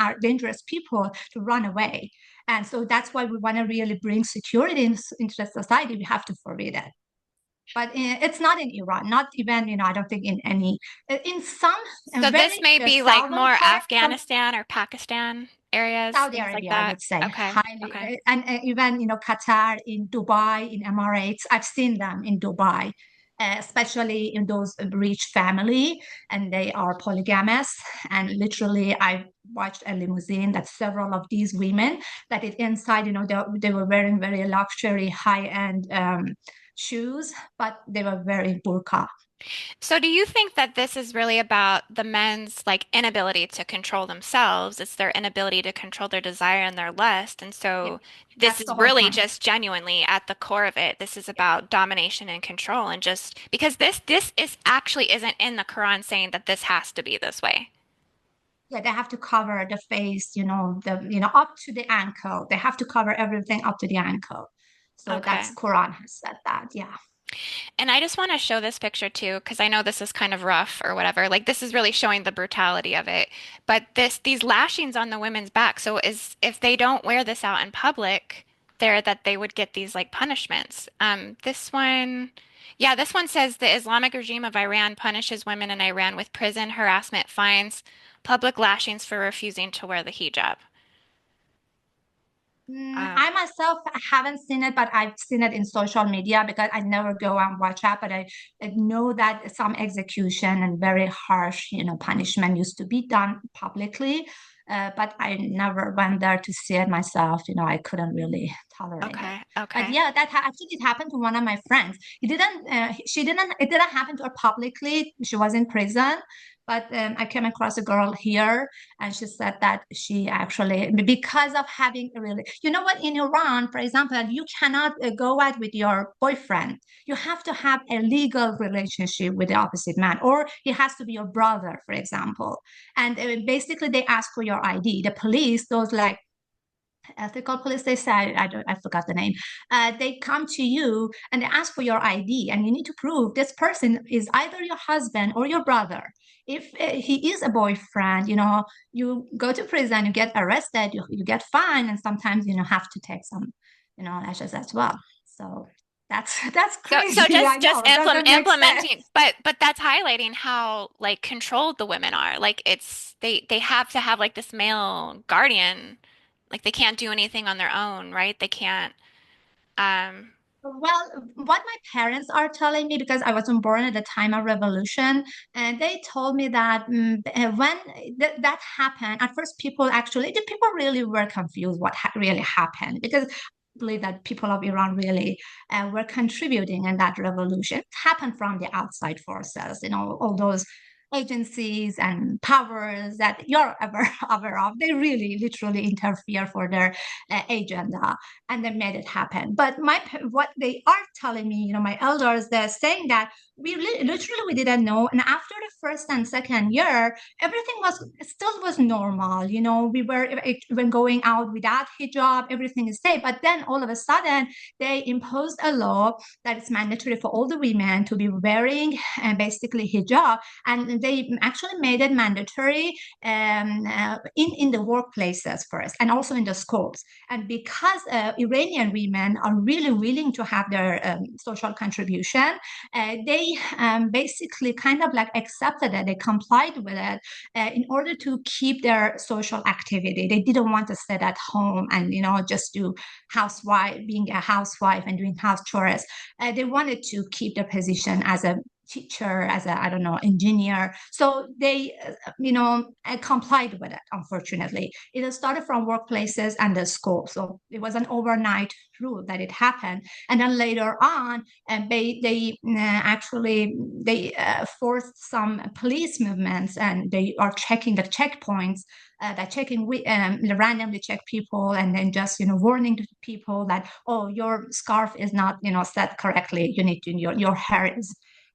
our dangerous people to run away. And so that's why we want to really bring security into the society. We have to forbid it. But it's not in Iran, not even, I don't think in any, in some So this very may be like southern more part of Afghanistan or Pakistan areas, Saudi things like Arabia, I that. would say, Okay. highly, Okay. and even, Qatar, in Dubai, in Emirates. I've seen them in Dubai, especially in those rich family, and they are polygamous. And literally, I watched a limousine that several of these women that it inside, they were wearing very luxury, high-end shoes, but they were wearing burqa. So do you think that this is really about the men's like inability to control themselves? It's their inability to control their desire and their lust. And Yeah, so this that's the is whole really point. just genuinely at the core of it. This is about domination and control and just because this is actually isn't in the Quran saying that this has to be this way. Yeah, they have to cover the face, up to the ankle. They have to cover everything up to the ankle. So Okay. that's Quran has said that. Yeah. And I just want to show this picture too, because I know this is kind of rough or whatever. Like this is really showing the brutality of it. But these lashings on the women's back, so is if they don't wear this out in public, that they would get these like punishments. This one, yeah, this one says the Islamic regime of Iran punishes women in Iran with prison, harassment, fines, public lashings for refusing to wear the hijab. I Um, myself haven't seen it, but I've seen it in social media because I never go and watch it. But I know that some execution and very harsh, punishment used to be done publicly. but I never went there to see it myself. I couldn't really tolerate it. Okay, But okay. yeah, actually it happened to one of my friends. It didn't happen to her publicly. She was in prison. But I came across a girl here, and she said that she actually, because of having a really, you know what, in Iran, for example, you cannot go out with your boyfriend. You have to have a legal relationship with the opposite man, or it has to be your brother, for example. And basically, they ask for your ID. The police, those like ethical police, they say, I forgot the name. They come to you and they ask for your ID, and you need to prove this person is either your husband or your brother. If he is a boyfriend, you go to prison, you get arrested, you get fined, and sometimes have to take some, lashes as well. So that's So crazy. I just know it doesn't make sense. implementing, but that's highlighting how like controlled the women are. Like it's they have to have like this male guardian. Like they can't do anything on their own, right? They can't um Well, what my parents are telling me, because I wasn't born at the time of revolution, and they told me that when that happened, at first the people really were confused what really happened, because I believe that people of Iran really were contributing in that revolution. It happened from the outside forces, all those agencies and powers that you're ever aware of. They really literally interfere for their agenda, and they made it happen. But what they are telling me, my elders, they're saying that literally we didn't know. And after the first and second year, everything was normal. We were even going out without hijab, everything is safe. But then all of a sudden, they imposed a law that it's mandatory for all the women to be wearing basically hijab, and they actually made it mandatory in the workplaces first, and also in the schools. And because Iranian women are really willing to have their social contribution, they basically kind of like accepted it, they complied with it in order to keep their social activity. They didn't want to sit at home and, just do being a housewife and doing house chores. They wanted to keep their position as a teacher, as a, I don't know, engineer. So they, complied with it, unfortunately. It started from workplaces and the school. So it was an overnight rule that it happened. And then later on, and they actually they forced some police movements, and they are checking the checkpoints, that checking randomly check people, and then just warning to people that, oh, your scarf is not set correctly, you need to your hair is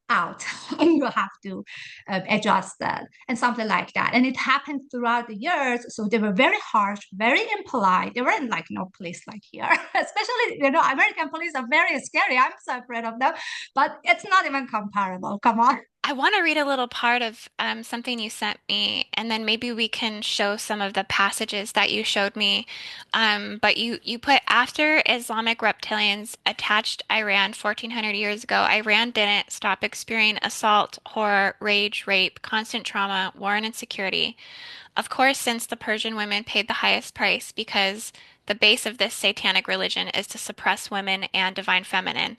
out and you have to adjust that, and something like that. And it happened throughout the years. So they were very harsh, very impolite. They weren't like no police like here. Especially, American police are very scary. I'm so afraid of them, but it's not even comparable. Come on. I want to read a little part of something you sent me, and then maybe we can show some of the passages that you showed me. But you put after Islamic reptilians attached Iran 1400 years ago, Iran didn't stop experiencing assault, horror, rage, rape, constant trauma, war, and insecurity. Of course, since the Persian women paid the highest price because the base of this satanic religion is to suppress women and divine feminine.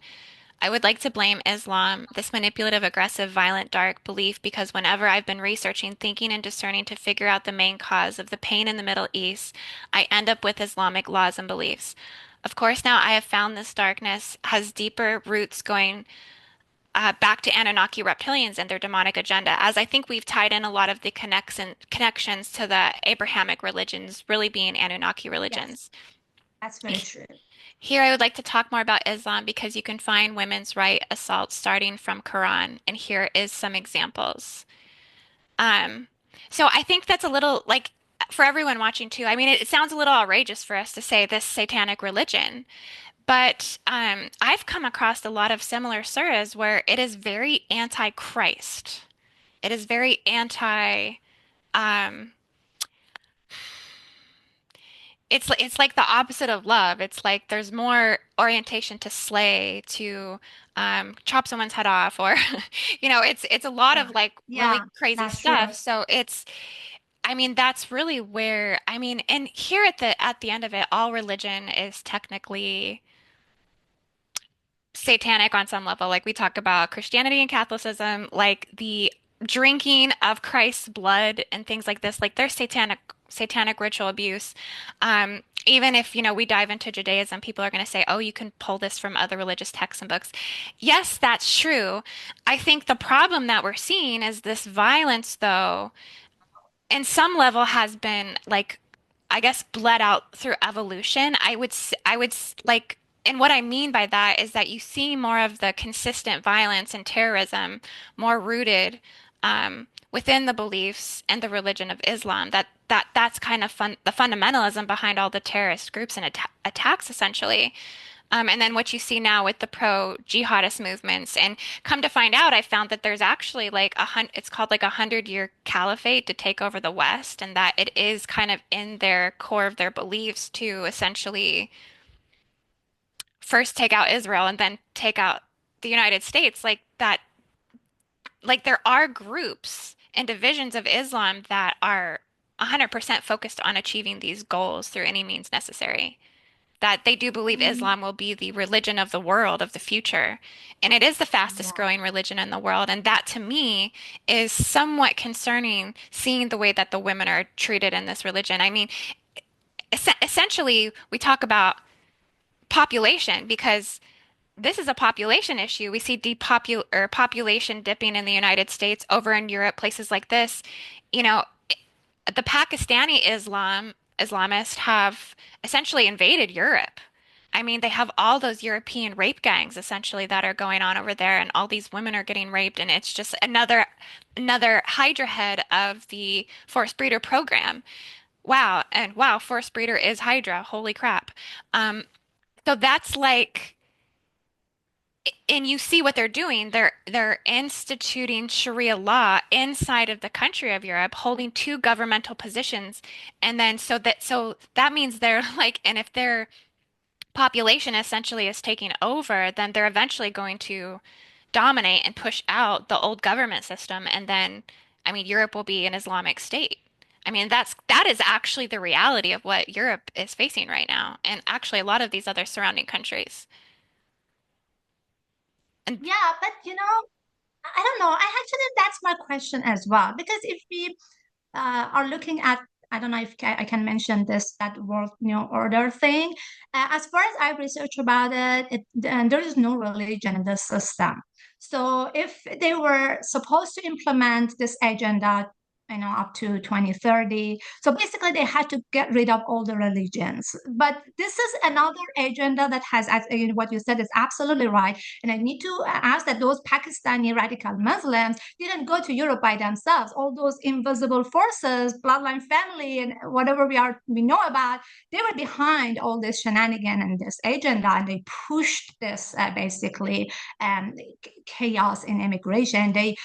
I would like to blame Islam, this manipulative, aggressive, violent, dark belief, because whenever I've been researching, thinking, and discerning to figure out the main cause of the pain in the Middle East, I end up with Islamic laws and beliefs. Of course, now I have found this darkness has deeper roots going back to Anunnaki reptilians and their demonic agenda, as I think we've tied in a lot of the connections to the Abrahamic religions really being Anunnaki Yes, religions. that's very true. Here, I would like to talk more about Islam because you can find women's right assaults starting from Quran, and here is some examples. Um, so I think that's a little like for everyone watching too. I mean, it sounds a little outrageous for us to say this satanic religion, but I've come across a lot of similar surahs where it is very anti-Christ. It is very anti. Um, it's like the opposite of love. It's like there's more orientation to slay, to chop someone's head off, or it's a lot Yeah, of like really yeah, crazy that's stuff. true. So I mean, that's really where I mean, and here at the end of it, all religion is technically satanic on some level. Like we talk about Christianity and Catholicism, like the drinking of Christ's blood and things like this, like they're satanic satanic ritual abuse. Even if, we dive into Judaism, people are going to say, oh, you can pull this from other religious texts and books. Yes, that's true. I think the problem that we're seeing is this violence, though, in some level has been like, I guess, bled out through evolution. Like, and what I mean by that is that you see more of the consistent violence and terrorism more rooted within the beliefs and the religion of Islam. That's kind of the fundamentalism behind all the terrorist groups and attacks, essentially. And then what you see now with the pro-jihadist movements, and come to find out, I found that there's actually like it's called like 100-year caliphate to take over the West, and that it is kind of in their core of their beliefs to essentially first take out Israel and then take out the United States. Like that, like there are groups and divisions of Islam that are 100% focused on achieving these goals through any means necessary. That they do believe Mm, Islam will be the religion of the world of the future. And it is the fastest yeah. growing religion in the world. And that to me is somewhat concerning, seeing the way that the women are treated in this religion. I mean, essentially, we talk about population because this is a population issue. We see population dipping in the United States, over in Europe, places like this. You know, the Pakistani Islamists have essentially invaded Europe. I mean, they have all those European rape gangs essentially that are going on over there, and all these women are getting raped, and it's just another Hydra head of the forced breeder program. Wow, and wow, forced breeder is Hydra. Holy crap. Um, so that's like, and you see what they're doing. They're instituting Sharia law inside of the country of Europe, holding two governmental positions, and then so that means they're like, and if their population essentially is taking over, then they're eventually going to dominate and push out the old government system, and then, I mean, Europe will be an Islamic state. I mean, that is actually the reality of what Europe is facing right now, and actually a lot of these other surrounding countries. And Yeah, but I don't know. I actually, that's my question as well. Because if we are looking at, I don't know if I can mention this, that world new order thing. As far as I research about there is no religion in the system. So if they were supposed to implement this agenda, up to 2030, so basically they had to get rid of all the religions. But this is another agenda that has, what you said is absolutely right. And I need to ask that those Pakistani radical Muslims didn't go to Europe by themselves. All those invisible forces, bloodline family, and whatever we know about, they were behind all this shenanigan and this agenda, and they pushed this basically chaos in immigration. They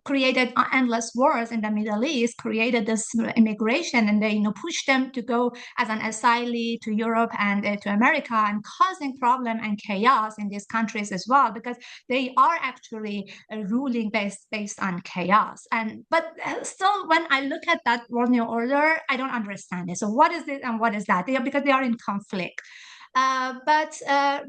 created endless wars in the Middle East, created this immigration, and they pushed them to go as an asylee to Europe and to America, and causing problem and chaos in these countries as well, because they are actually ruling based on chaos. And but still, when I look at that world new order, I don't understand it. So what is it and what is that? Because they are in conflict. But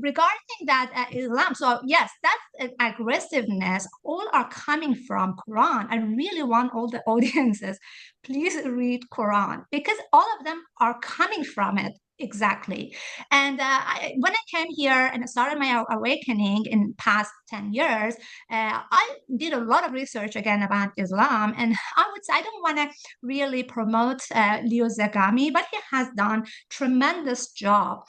regarding that Islam, so yes, that aggressiveness all are coming from Quran. I really want all the audiences, please read Quran, because all of them are coming from it. Exactly. And when I came here and started my awakening in past 10 years, I did a lot of research again about Islam. And I don't want to really promote Leo Zagami, but he has done tremendous job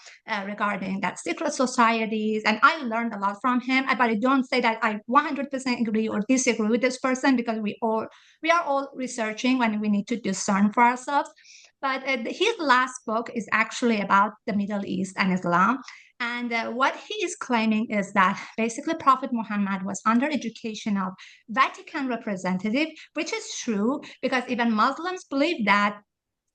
regarding that secret societies, and I learned a lot from him. But I don't say that I 100% agree or disagree with this person, because we are all researching when we need to discern for ourselves. But his last book is actually about the Middle East and Islam. And what he is claiming is that basically Prophet Muhammad was under education of Vatican representative, which is true, because even Muslims believe that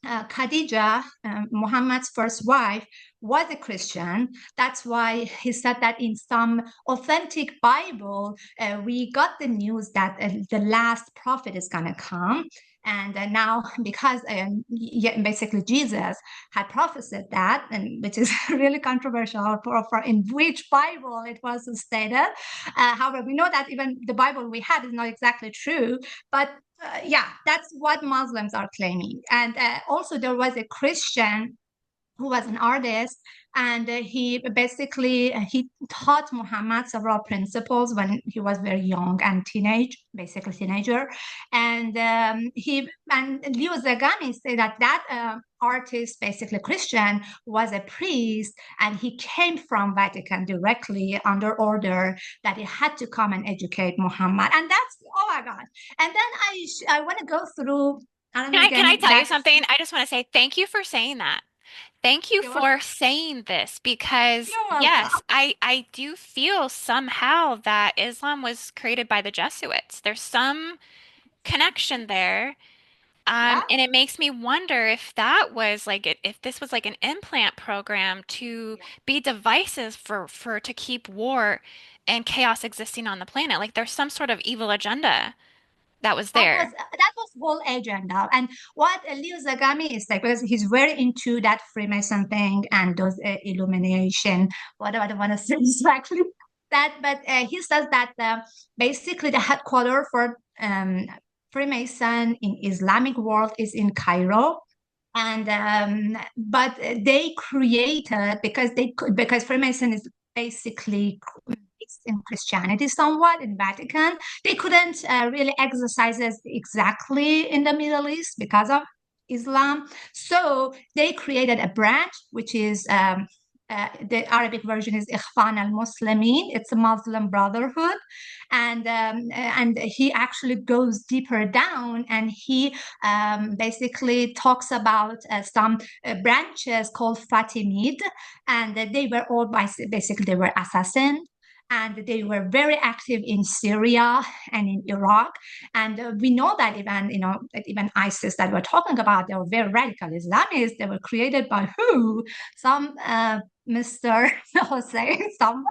Khadija, Muhammad's first wife, was a Christian. That's why he said that in some authentic Bible, we got the news that the last prophet is going to come. And now, because basically Jesus had prophesied that, and which is really controversial for in which Bible it was stated. However, we know that even the Bible we have is not exactly true, but Yeah, that's what Muslims are claiming. And also, there was a Christian who was an artist, and he basically he taught Muhammad several principles when he was very young and basically teenager. And he and Leo Zagami said that artist, basically Christian, was a priest, and he came from Vatican directly under order that he had to come and educate Muhammad. And that's, oh my God. And then I want to go through. I don't know Can I again tell you that something? I just want to say thank you for saying that. Thank you you're, for saying this because you're welcome. yes, I do feel somehow that Islam was created by the Jesuits. There's some connection there. Yeah. And it makes me wonder if that was like if this was like an implant program to Yeah. be devices for to keep war and chaos existing on the planet. Like there's some sort of evil agenda that was there. That was whole agenda. And what Leo Zagami is like, because he's very into that Freemason thing and those illumination, whatever I don't want to say exactly that, but he says that basically the headquarters for Freemason in Islamic world is in Cairo. And but they created, because Freemason is basically based in Christianity somewhat in Vatican. They couldn't really exercise it exactly in the Middle East because of Islam. So they created a branch, which is the Arabic version is Ikhwan al-Muslimin. It's a Muslim brotherhood, and he actually goes deeper down, and he basically talks about some branches called Fatimid, and they were all basically they were assassins, and they were very active in Syria and in Iraq. And we know that even ISIS that we're talking about, they were very radical Islamists. They were created by who? Some Mr. Hussein, some,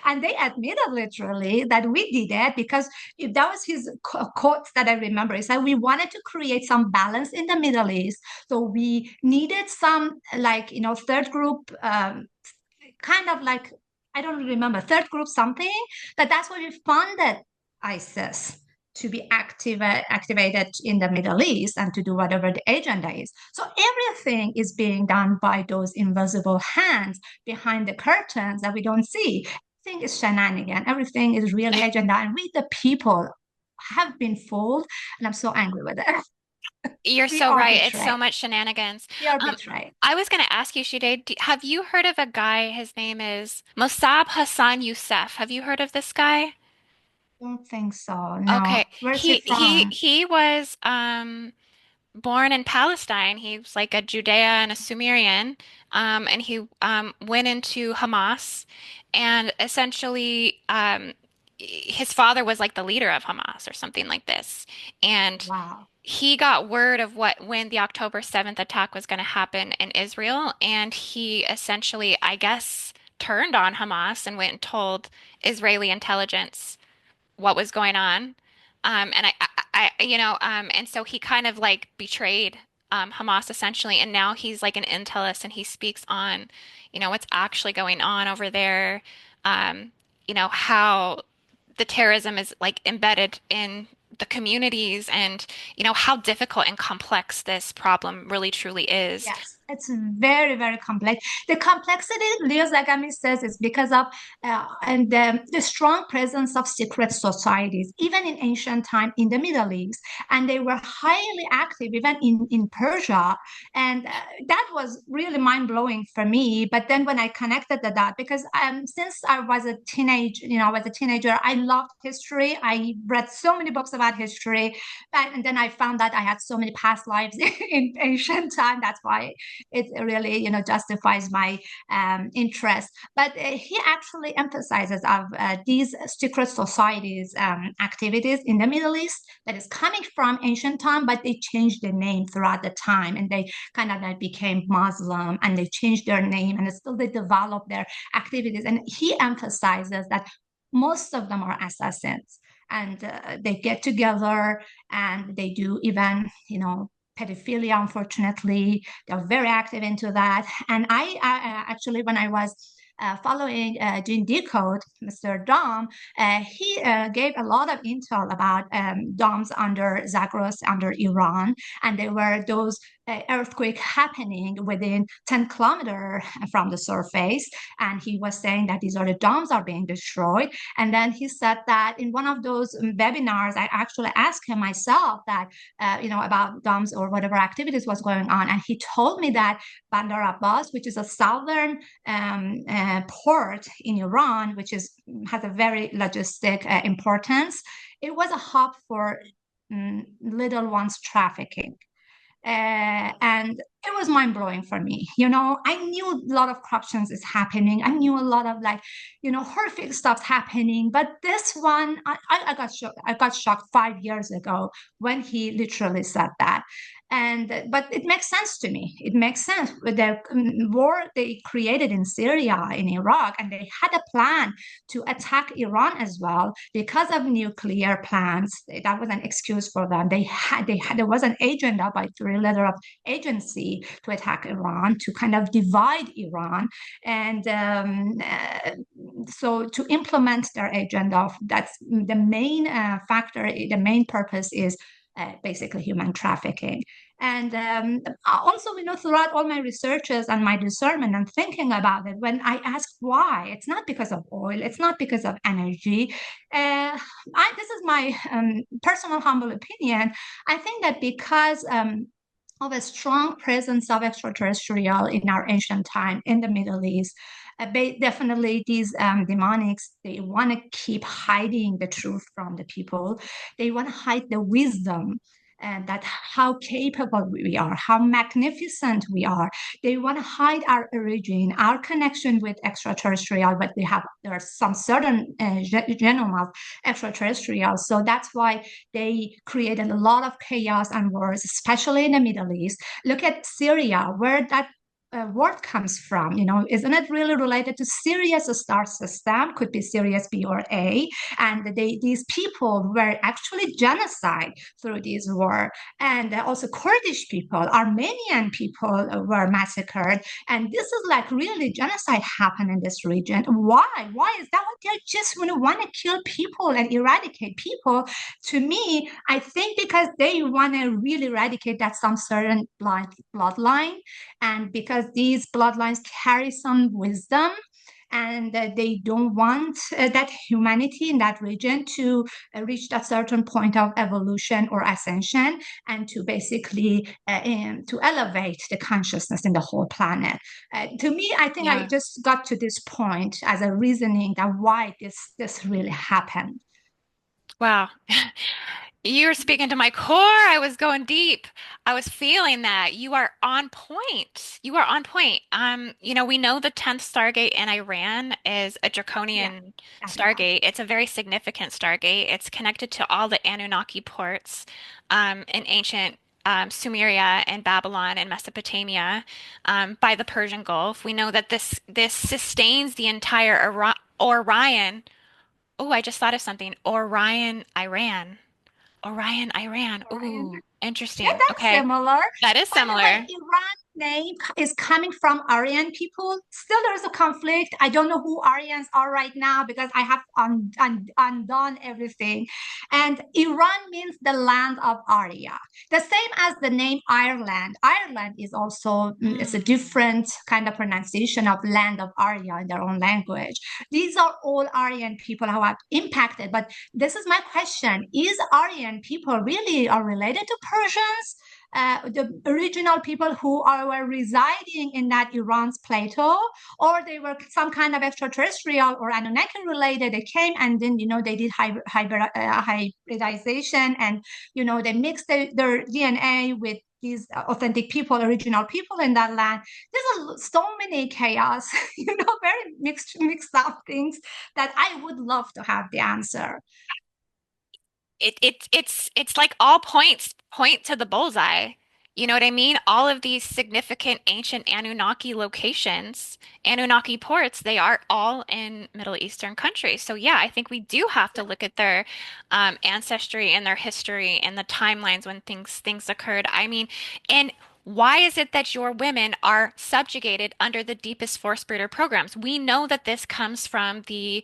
and they admitted literally that we did it because that was his quotes that I remember. He said we wanted to create some balance in the Middle East, so we needed some like third group, kind of like, I don't remember, third group something. But that's why we funded ISIS to be activated in the Middle East and to do whatever the agenda is. So everything is being done by those invisible hands behind the curtains that we don't see. Everything is shenanigan. Everything is really agenda, and we, the people, have been fooled, and I'm so angry with it. You're We so are right. It's so betrayed. much shenanigans. We are Um, betrayed. I was going to ask you, Shide, have you heard of a guy? His name is Mossab Hassan Youssef. Have you heard of this guy? Don't think so. Okay. No. Where's he from? He was born in Palestine. He was like a Judea and a Sumerian. And he went into Hamas and essentially his father was like the leader of Hamas or something like this. And Wow. he got word of what when the October 7th attack was going to happen in Israel, and he essentially, I guess, turned on Hamas and went and told Israeli intelligence what was going on. And and so he kind of like betrayed Hamas essentially, and now he's like an intelist and he speaks on, what's actually going on over there, how the terrorism is like embedded in the communities and, how difficult and complex this problem really truly is. Yes, it's very, very complex. The complexity, Leo Zagami says, is because of and the strong presence of secret societies, even in ancient time in the Middle East, and they were highly active even in Persia, and that was really mind blowing for me. But then when I connected the dot, because since I was a teenager, I loved history. I read so many books about history, and then I found that I had so many past lives in ancient time. That's why it really, justifies my interest. But he actually emphasizes of these secret societies activities in the Middle East that is coming from ancient time, but they changed the name throughout the time, and they kind of like became Muslim, and they changed their name, and still they develop their activities. And he emphasizes that most of them are assassins, and they get together and they do even pedophilia. Unfortunately, they're very active into that. And I actually, when I was following Gene Decode, Mr. Dom, he gave a lot of intel about domes under Zagros, under Iran, and there were those earthquake happening within 10 kilometers from the surface. And he was saying that these are the domes are being destroyed. And then he said that in one of those webinars, I actually asked him myself that, about domes or whatever activities was going on. And he told me that Bandar Abbas, which is a southern port in Iran, which has a very logistic importance, it was a hub for little ones trafficking. And it was mind blowing for me. I knew a lot of corruptions is happening. I knew a lot of horrific stuff's happening. But this one, I got shocked. I got shocked 5 years ago when he literally said that. But it makes sense to me. It makes sense with the war they created in Syria, in Iraq, and they had a plan to attack Iran as well because of nuclear plans. That was an excuse for them. There was an agenda by three letter of agency to attack Iran, to kind of divide Iran, and so to implement their agenda, that's the main factor. The main purpose is basically human trafficking. And also, throughout all my researches and my discernment and thinking about it, when I ask why, it's not because of oil, it's not because of energy. This is my personal humble opinion. I think that because of a strong presence of extraterrestrial in our ancient time in the Middle East. Definitely, these demonics, they want to keep hiding the truth from the people. They want to hide the wisdom and that how capable we are, how magnificent we are. They want to hide our origin, our connection with extraterrestrial, but there are some certain genome of extraterrestrial. So that's why they created a lot of chaos and wars, especially in the Middle East. Look at Syria, where that word comes from. Isn't it really related to Sirius star system? Could be Sirius B or A. And these people were actually genocide through this war. And also Kurdish people, Armenian people were massacred. And this is like really genocide happened in this region. Why? Why is that? They just want to kill people and eradicate people. To me, I think because they want to really eradicate that some certain bloodline, and because these bloodlines carry some wisdom, and they don't want that humanity in that region to reach that certain point of evolution or ascension, and to basically to elevate the consciousness in the whole planet. To me, I think I Yeah. just got to this point as a reasoning that why this really happened. Wow. You were speaking to my core. I was going deep. I was feeling that. You are on point. You are on point. We know the 10th Stargate in Iran is a Yeah, draconian yeah. Stargate. It's a very significant Stargate. It's connected to all the Anunnaki ports in ancient Sumeria and Babylon and Mesopotamia by the Persian Gulf. We know that this sustains the entire Orion. Oh, I just thought of something. Orion, Iran. Orion, Iran. Orion. Ooh, Yeah, interesting. that's Okay. similar. That is By the way, similar. Iran name is coming from Aryan people. Still, there is a conflict. I don't know who Aryans are right now because I have undone everything. And Iran means the land of Arya. The same as the name Ireland. Ireland is also, it's a Hmm. different kind of pronunciation of land of Arya in their own language. These are all Aryan people who have impacted. But this is my question. Is Aryan people really are related to Persians? The original people who were residing in that Iran's plateau, or they were some kind of extraterrestrial or Anunnaki related. They came and then, they did hybridization, and, they mixed their DNA with these authentic people, original people in that land. There's so many chaos, very mixed up things that I would love to have the answer. It's like all points point to the bullseye. You know what I mean? All of these significant ancient Anunnaki locations, Anunnaki ports, they are all in Middle Eastern countries. So yeah, I think we do have to look at their ancestry and their history and the timelines when things occurred. I mean, and Why is it that your women are subjugated under the deepest force breeder programs? We know that this comes from the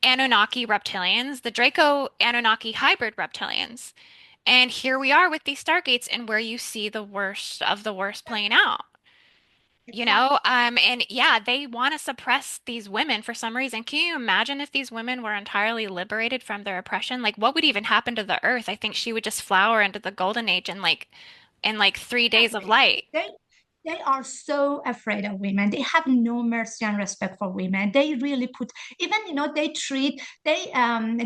Anunnaki reptilians, the Draco Anunnaki hybrid reptilians. And here we are with these stargates and where you see the worst of the worst playing out. Exactly. And yeah, they want to suppress these women for some reason. Can you imagine if these women were entirely liberated from their oppression? Like, what would even happen to the earth? I think she would just flower into the golden age in like 3 days of Exactly. light. They are so afraid of women. They have no mercy and respect for women. They really put, even, they treat, they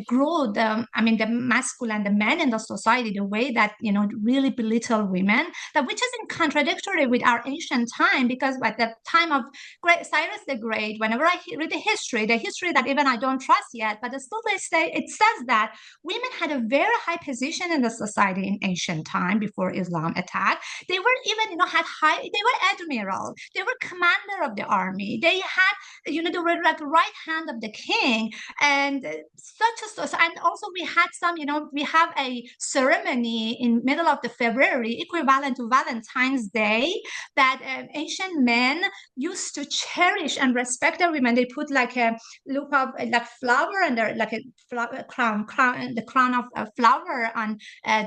grow I mean, the masculine, the men in the society, the way that, really belittle women, that which is in contradictory with our ancient time, because at the time of Great Cyrus the Great, whenever I read the history that even I don't trust yet, but still they say, it says that women had a very high position in the society in ancient time before Islam attacked. They were even, had high, they were admiral, they were commander of the army. They had, they were like right hand of the king. And and also we had some, we have a ceremony in middle of the February, equivalent to Valentine's Day, that ancient men used to cherish and respect their women. They put like a loop of like flower and their like a flower, crown, the crown of a flower on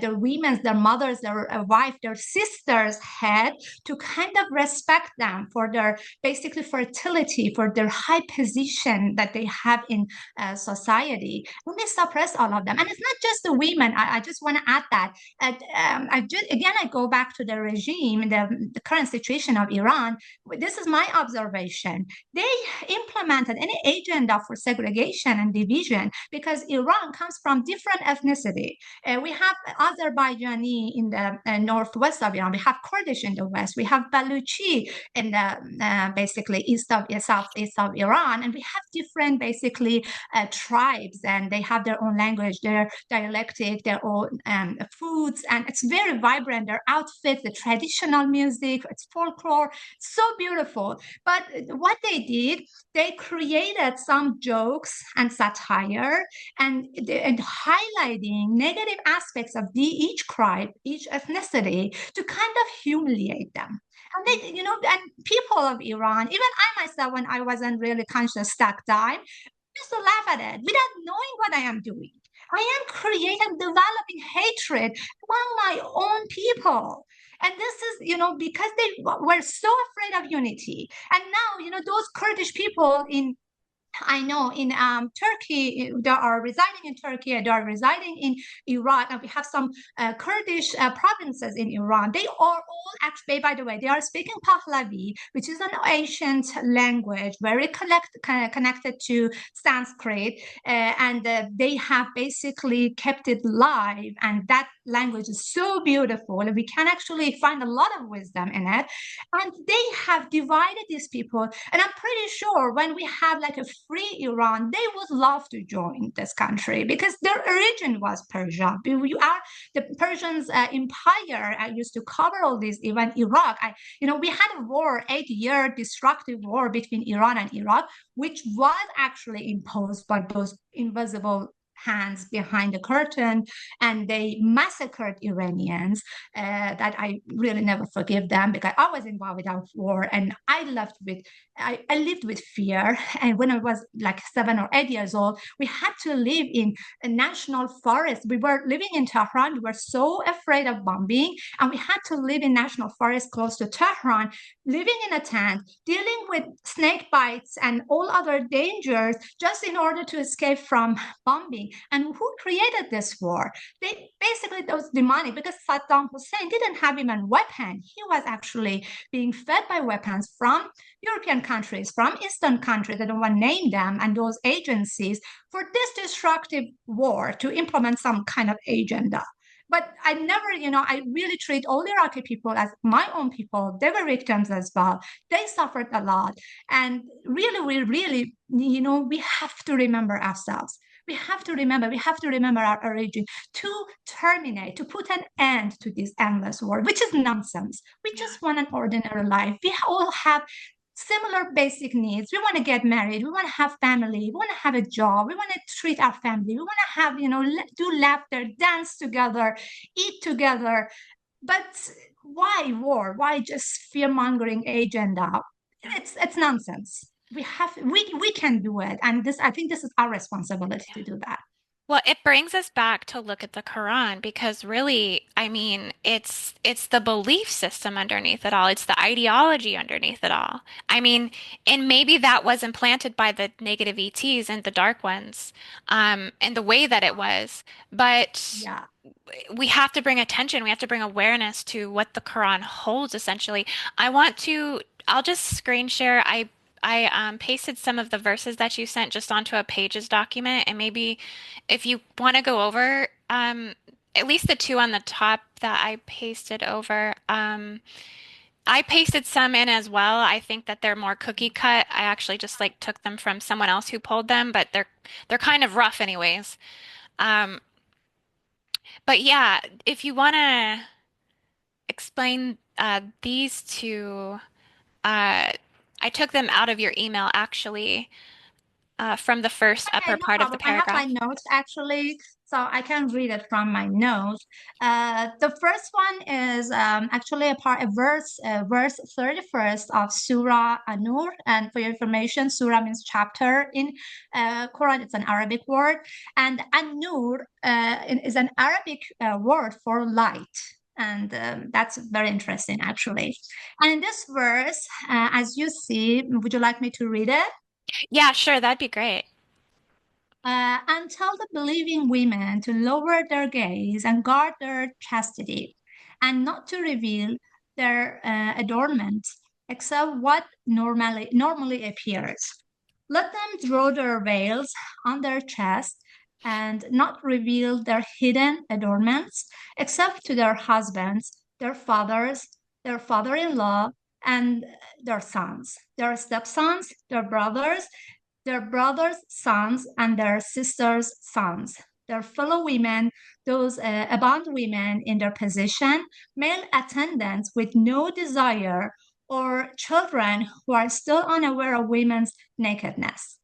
their women's, their mothers, their wife, their sisters' head, to kind of respect them for their basically fertility, for their high position that they have in society. And they suppress all of them. And it's not just the women. I just want to add that. Again, I go back to the regime, the current situation of Iran. This is my observation. They implemented any agenda for segregation and division because Iran comes from different ethnicity. We have Azerbaijani in the northwest of Iran. We have Kurdish in the west. We have Baluchi in the basically southeast of Iran, and we have different basically tribes, and they have their own language, their dialectic, their own foods, and it's very vibrant. Their outfits, the traditional music, it's folklore, so beautiful. But what they did, they created some jokes and satire and highlighting negative aspects of each tribe, each ethnicity, to kind of humiliate them. And they, and people of Iran, even I myself, when I wasn't really conscious that time, used to laugh at it without knowing what I am doing. I am creating, developing hatred among my own people. And this is, because they were so afraid of unity. And now, those Kurdish people in I know in Turkey, they are residing in Turkey, they are residing in Iraq, and we have some Kurdish provinces in Iran. They are all actually, by the way, they are speaking Pahlavi, which is an ancient language, very connected to Sanskrit, and they have basically kept it live. And that language is so beautiful. We can actually find a lot of wisdom in it. And they have divided these people. And I'm pretty sure when we have like a free Iran, they would love to join this country because their origin was Persia. You are the Persians empire. I used to cover all this, even Iraq. We had a war, 8 year destructive war between Iran and Iraq, which was actually imposed by those invisible hands behind the curtain, and they massacred Iranians. That I really never forgive them because I was involved with that war, and I lived with fear. And when I was like 7 or 8 years old, we had to live in a national forest. We were living in Tehran. We were so afraid of bombing, and we had to live in national forest close to Tehran, living in a tent, dealing with snake bites and all other dangers just in order to escape from bombing. And who created this war? They basically, those demonic, because Saddam Hussein didn't have even weapon. He was actually being fed by weapons from European countries, from Eastern countries, I don't want to name them, and those agencies for this destructive war to implement some kind of agenda. But I never, I really treat all Iraqi people as my own people. They were victims as well. They suffered a lot. And really, we really, we have to remember ourselves. We have to remember our origin to terminate, to put an end to this endless war, which is nonsense. We just want an ordinary life. We all have similar basic needs. We want to get married. We want to have family. We want to have a job. We want to treat our family. We want to have, do laughter, dance together, eat together. But why war? Why just fear-mongering agenda? Yeah. It's nonsense. We can do it. And this, I think this is our responsibility to do that. Well, it brings us back to look at the Quran because really, I mean, it's the belief system underneath it all. It's the ideology underneath it all. I mean, and maybe that was implanted by the negative ETs and the dark ones, and the way that it was. But Yeah. we have to bring attention, we have to bring awareness to what the Quran holds essentially. I want to, I'll just screen share. I pasted some of the verses that you sent just onto a Pages document, and maybe if you want to go over at least the two on the top that I pasted over. I pasted some in as well. I think that they're more cookie cut. I actually just like took them from someone else who pulled them, but they're kind of rough anyways. Um, but yeah, if you want to explain these two. Uh, I took them out of your email actually, from the first Okay, upper no part of the problem. I have my paragraph. notes actually, so I can read it from my notes. The first one is actually verse 31st of Surah An-Nur. And for your information, Surah means chapter in Quran. It's an Arabic word, and An-Nur is an Arabic word for light. And that's very interesting, actually. And in this verse, as you see, would you like me to read it? Yeah, sure, that'd be great. And tell the believing women to lower their gaze and guard their chastity, and not to reveal their adornments except what normally appears. Let them draw their veils on their chest and not reveal their hidden adornments except to their husbands, their fathers, their father-in-law, and their sons, their stepsons, their brothers' sons, and their sisters' sons, their fellow women, those abound women in their position, male attendants with no desire, or children who are still unaware of women's nakedness.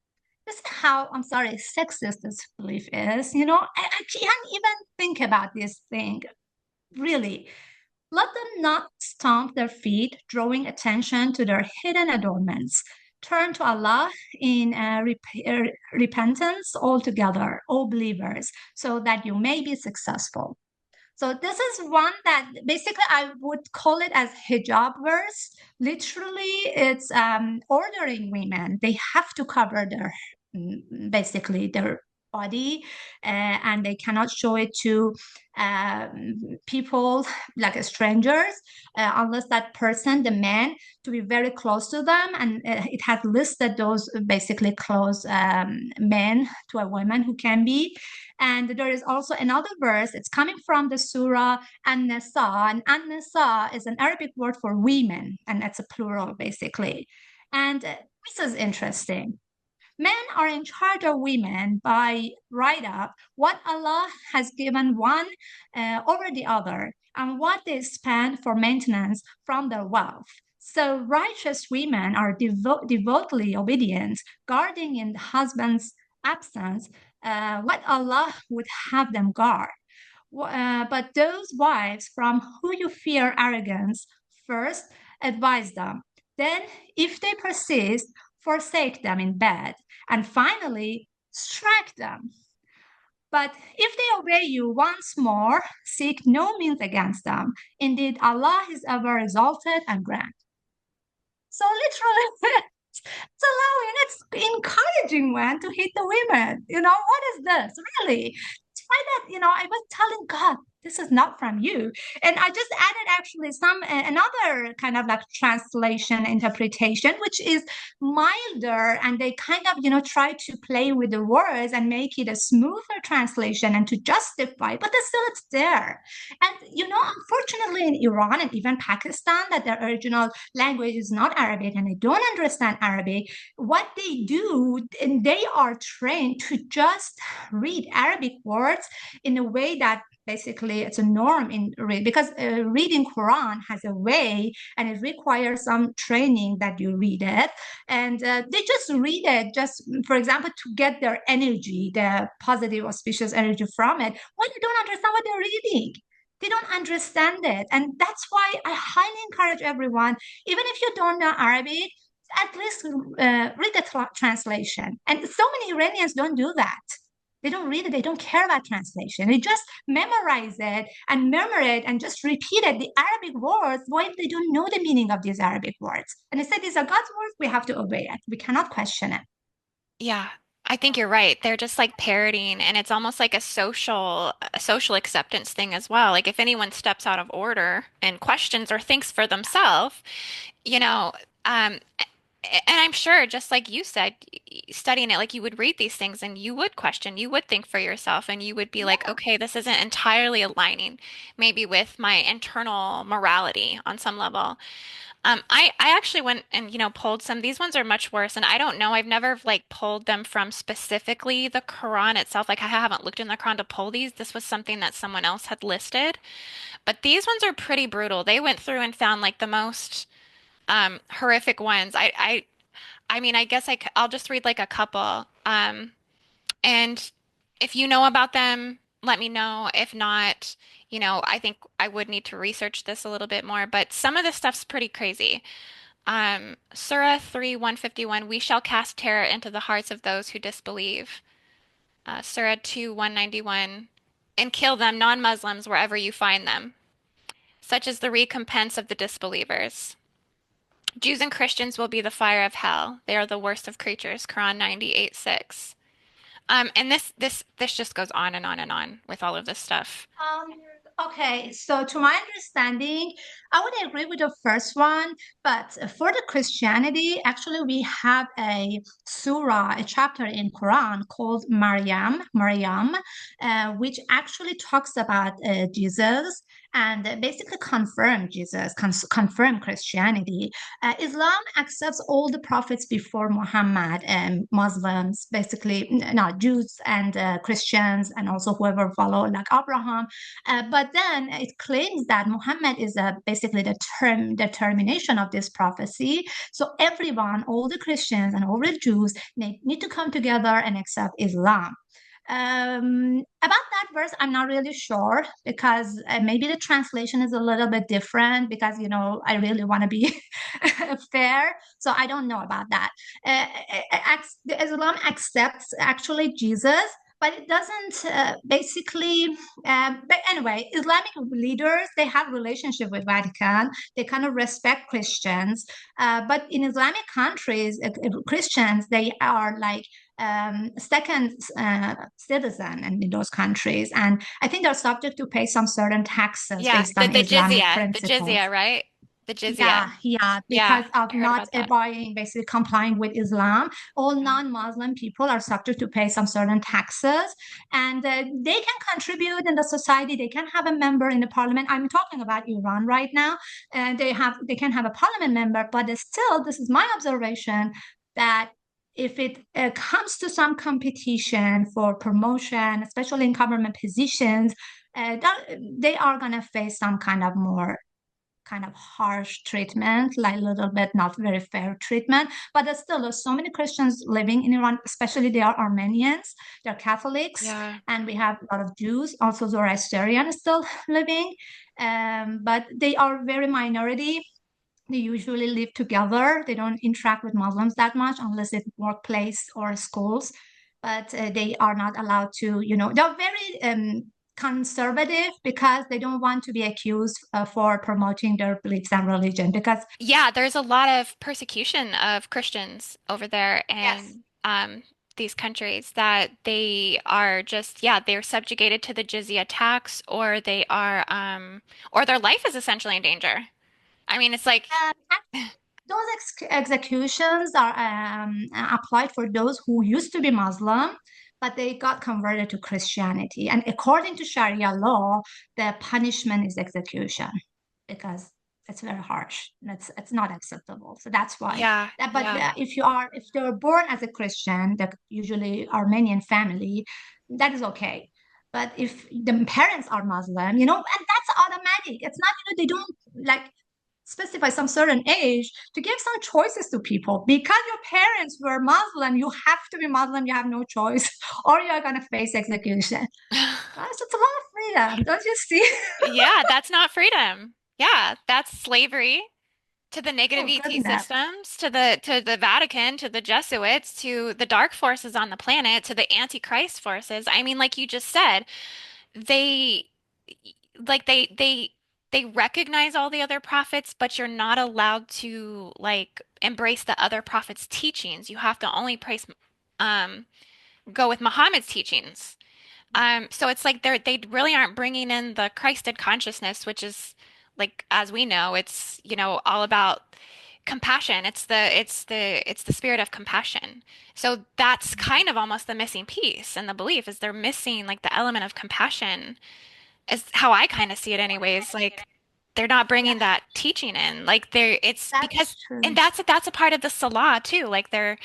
This is how, I'm sorry, sexist this belief is. I can't even think about this thing, really. Let them not stomp their feet, drawing attention to their hidden adornments. Turn to Allah in repentance altogether, O believers, so that you may be successful. So this is one that basically I would call it as hijab verse. Literally, it's ordering women. They have to cover basically their body, and they cannot show it to people like strangers, unless that person, the man, to be very close to them. And it has listed those basically close men to a woman who can be. And there is also another verse, it's coming from the Surah An-Nisa. And An-Nisa is an Arabic word for women, and it's a plural basically. And this is interesting. Men are in charge of women by right up what Allah has given one over the other and what they spend for maintenance from their wealth. So righteous women are devotedly obedient, guarding in the husband's absence what Allah would have them guard. But those wives from who you fear arrogance, first advise them. Then, if they persist, forsake them in bed. And finally, strike them. But if they obey you once more, seek no means against them. Indeed, Allah is ever exalted and grand. So literally, it's allowing, it's encouraging one to hit the women. What is this? Really? It's why that, I was telling God, this is not from you. And I just added actually another kind of like translation interpretation, which is milder. And they kind of, try to play with the words and make it a smoother translation and to justify, but it's there. And, unfortunately in Iran and even Pakistan, that their original language is not Arabic and they don't understand Arabic, what they do, and they are trained to just read Arabic words in a way that basically it's a norm in because reading Quran has a way and it requires some training that you read it, and they just read it just for example to get their energy, the positive auspicious energy from it, when you don't understand what they're reading. They don't understand it. And that's why I highly encourage everyone, even if you don't know Arabic, at least read the translation. And so many Iranians don't do that. They don't read it. They don't care about translation. They just memorize it and murmur it and just repeat it, the Arabic words, while they don't know the meaning of these Arabic words. And they said these are God's words. We have to obey it. We cannot question it. Yeah, I think you're right. They're just like parroting, and it's almost like a social acceptance thing as well. Like if anyone steps out of order and questions or thinks for themselves, you know, and I'm sure, just like you said, studying it, like you would read these things and you would question, you would think for yourself, and you would be like, Yeah. okay, this isn't entirely aligning maybe with my internal morality on some level. I actually went and, pulled some. These ones are much worse, and I don't know. I've never like pulled them from specifically the Quran itself. Like I haven't looked in the Quran to pull these. This was something that someone else had listed. But these ones are pretty brutal. They went through and found like the most horrific ones. I mean, I guess I'll just read like a couple. And if you know about them, let me know. If not, I think I would need to research this a little bit more, but some of this stuff's pretty crazy. Surah 3 151, we shall cast terror into the hearts of those who disbelieve. Surah 2 191, and kill them, non-Muslims, wherever you find them. Such is the recompense of the disbelievers. Jews and Christians will be the fire of hell. They are the worst of creatures. Quran 98 6. And this just goes on and on and on with all of this stuff. Um, okay, so to my understanding, I would agree with the first one, but for the Christianity, actually we have a surah, a chapter in Quran called Maryam, which actually talks about Jesus and basically confirm Jesus, confirm Christianity. Islam accepts all the prophets before Muhammad, and Muslims, basically, no, Jews and Christians, and also whoever followed, like Abraham. But then it claims that Muhammad is basically the termination of this prophecy. So everyone, all the Christians and all the Jews, they need to come together and accept Islam. About that verse, I'm not really sure because maybe the translation is a little bit different because, I really want to be fair. So I don't know about that. Islam accepts actually Jesus, but it doesn't basically. But anyway, Islamic leaders, they have relationship with Vatican. They kind of respect Christians. But in Islamic countries, Christians, they are like second citizen in those countries. And I think they're subject to pay some certain taxes Yeah, based on Islamic the principles. jizya, right? The jizya. Yeah, Yeah, because of I heard not about that. abiding, basically complying with Islam, all Yeah. non-Muslim people are subject to pay some certain taxes, and they can contribute in the society. They can have a member in the parliament. I'm talking about Iran right now, and they can have a parliament member, but still, this is my observation that if it comes to some competition for promotion, especially in government positions, they are going to face some kind of more kind of harsh treatment, like a little bit not very fair treatment. But there's so many Christians living in Iran, especially they are Armenians, they're Catholics, Yeah. and we have a lot of Jews, also Zoroastrian still living. But they are very minority. They usually live together. They don't interact with Muslims that much unless it's workplace or schools. But they are not allowed to, they're very conservative because they don't want to be accused for promoting their beliefs and religion. Because, Yeah, there's a lot of persecution of Christians over there yes, and these countries that they are just, yeah, they're subjugated to the jizya tax or they are or their life is essentially in danger. I mean, it's like, those executions are applied for those who used to be Muslim, but they got converted to Christianity. And according to Sharia law, the punishment is execution because it's very harsh. It's not acceptable. So that's why. yeah, But yeah. if they were born as a Christian, the usually Armenian family, that is okay. But if the parents are Muslim, and that's automatic. It's not, they don't like specify some certain age to give some choices to people. Because your parents were Muslim, you have to be Muslim, you have no choice, or you're going to face execution. Gosh, it's a lot of freedom, don't you see? Yeah, that's not freedom. Yeah, that's slavery to the negative Oh, ET goodness. systems, to the Vatican, to the Jesuits, to the dark forces on the planet, to the Antichrist forces. I mean, like you just said, they like they recognize all the other prophets, but you're not allowed to like embrace the other prophets' teachings. You have to only praise um go with Muhammad's teachings. So it's like they really aren't bringing in the Christed consciousness, which is like as we know, it's all about compassion. It's the spirit of compassion. So that's kind of almost the missing piece in the belief is they're missing like the element of compassion is how I kind of see it anyways. Like they're not Yeah, bringing that teaching in. Like it's because that's and true. that's a part of the Salah too. Like they're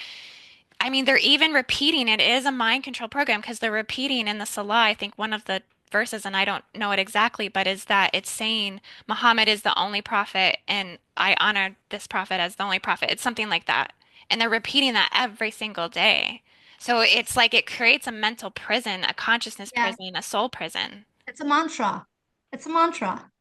even repeating it is a mind control program because they're repeating in the Salah, I think one of the verses, and I don't know it exactly, but is that it's saying Muhammad is the only prophet and I honor this prophet as the only prophet. It's something like that. And they're repeating that every single day. So it's like it creates a mental prison, a consciousness Yeah, prison, a soul prison. it's a mantra. It's a mantra,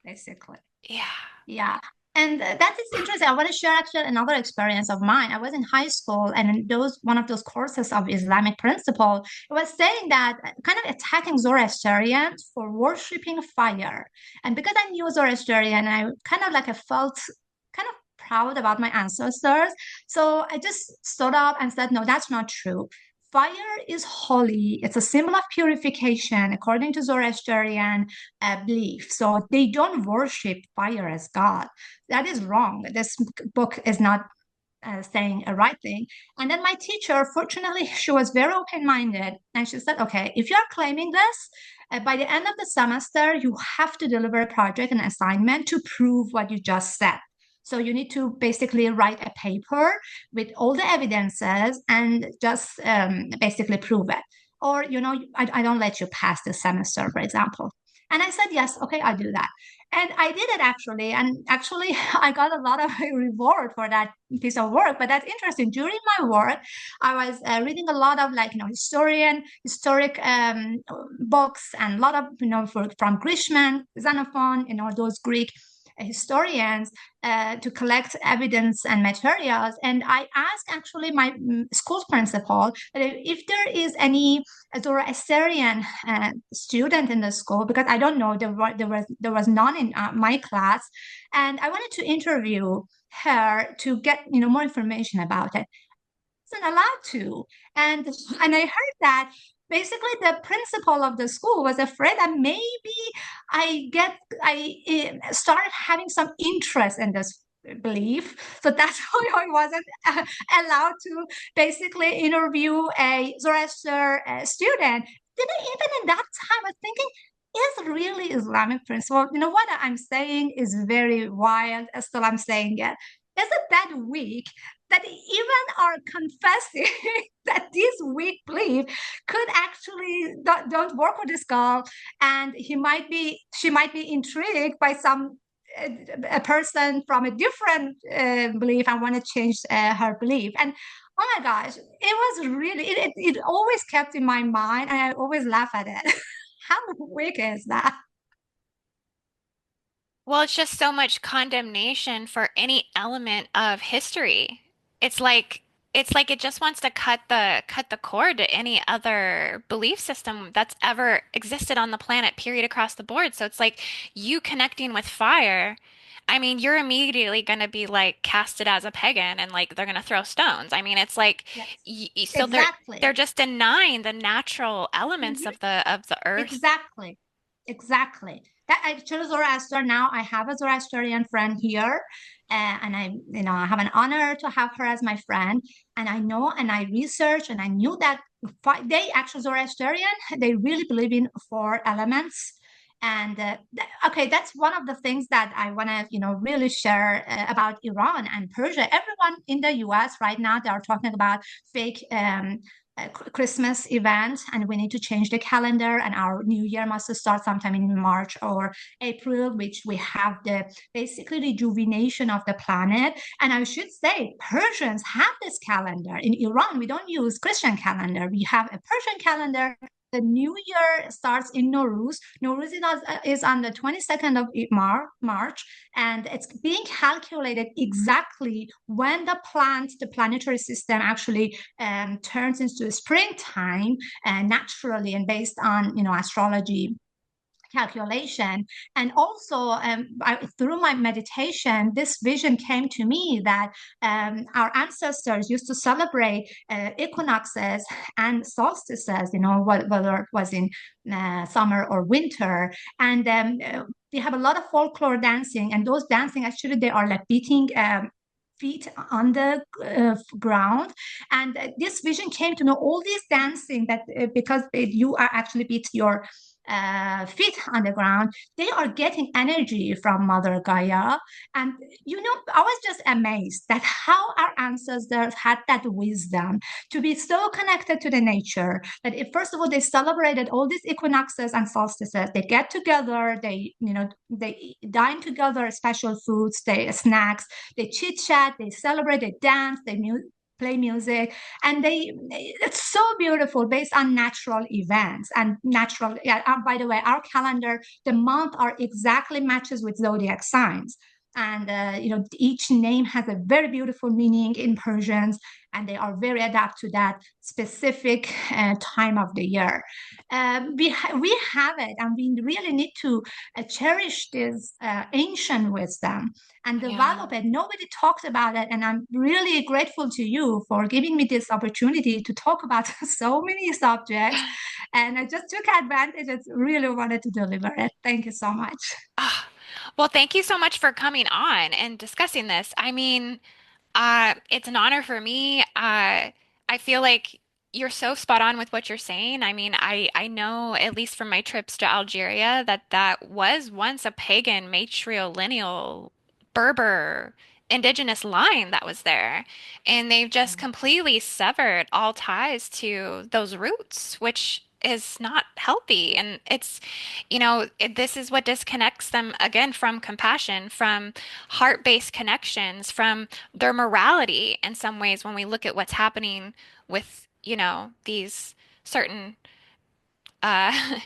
basically. Yeah. Yeah. And that is interesting. I want to share actually another experience of mine. I was in high school, and in those one of those courses of Islamic principle, it was saying that kind of attacking Zoroastrians for worshiping fire. And because I knew Zoroastrian, I kind of like I felt kind of proud about my ancestors. So I just stood up and said, no, that's not true. Fire is holy. It's a symbol of purification according to Zoroastrian belief. So they don't worship fire as God. That is wrong. This book is not saying a right thing. And then my teacher, fortunately, she was very open minded. And she said, okay, if you're claiming this, by the end of the semester, you have to deliver a project and assignment to prove what you just said. So you need to basically write a paper with all the evidences and just basically prove it. Or, I don't let you pass this semester, for example. And I said, yes, okay, I'll do that. And I did it actually. And actually, I got a lot of reward for that piece of work. But that's interesting. During my work, I was reading a lot of like, historic books and a lot of, from Grishman, Xenophon, those Greek historians to collect evidence and materials. And I asked actually my school principal if there is any Zoroastrian student in the school, because I don't know, there was none in my class, and I wanted to interview her to get more information about it. Wasn't allowed to, and I heard that basically the principal of the school was afraid that maybe I started having some interest in this belief, so that's why I wasn't allowed to basically interview a Zoroaster student. Then even in that time, I was thinking, is really Islamic principle? What I'm saying is very wild. Still, I'm saying it. Is it that weak that even are confessing that this weak belief could actually don't work with this girl, and she might be intrigued by some a person from a different belief and want to change her belief. And oh my gosh, it was really it always kept in my mind, and I always laugh at it. How weak is that? Well, it's just so much condemnation for any element of history. It's like it's like it just wants to cut the cord to any other belief system that's ever existed on the planet, period, across the board. So it's like you connecting with fire. I mean, you're immediately going to be like casted as a pagan and like they're going to throw stones. I mean, it's like Yes, so they're exactly. just denying the natural elements Mhm. of the earth. Exactly. Exactly. That I chose Zoroaster now. I have a Zoroastrian friend here, and I have an honor to have her as my friend. And I know, and I researched, and I knew that they actually Zoroastrian, they really believe in four elements, And okay, that's one of the things that I want to, really share about Iran and Persia. Everyone in the US right now, they are talking about fake Christmas event, and we need to change the calendar, and our new year must start sometime in March or April, which we have the basically rejuvenation of the planet. And I should say, Persians have this calendar. In Iran, we don't use Christian calendar. We have a Persian calendar. The new year starts in Nowruz. Nowruz is on the 22nd of March, and it's being calculated exactly when the planetary system actually turns into springtime, and naturally, and based on astrology calculation. And also, through my meditation, this vision came to me that our ancestors used to celebrate equinoxes and solstices, whether it was in summer or winter. And we have a lot of folklore dancing, and those dancing actually, they are like beating feet on the ground. And this vision came to know all these dancing that because you are actually beat your feet on the ground, they are getting energy from Mother Gaia. And I was just amazed that how our ancestors had that wisdom to be so connected to the nature that if first of all they celebrated all these equinoxes and solstices, they get together, they dine together, special foods, they snacks, they chit chat, they celebrate, they dance, they play music, and it's so beautiful based on natural events and natural. Yeah, by the way, our calendar, the month are exactly matches with zodiac signs. And each name has a very beautiful meaning in Persians, and they are very adapt to that specific time of the year. We have it, and we really need to cherish this ancient wisdom and Yeah. develop it. Nobody talks about it, and I'm really grateful to you for giving me this opportunity to talk about so many subjects. And I just took advantage and really wanted to deliver it. Thank you so much. Ah, well, thank you so much for coming on and discussing this. I mean, it's an honor for me. I feel like you're so spot on with what you're saying. I mean, I know at least from my trips to Algeria that that was once a pagan matrilineal Berber indigenous line that was there, and they've just completely severed all ties to those roots, which is not healthy. And this is what disconnects them again from compassion, from heart-based connections, from their morality in some ways when we look at what's happening with, these certain uh,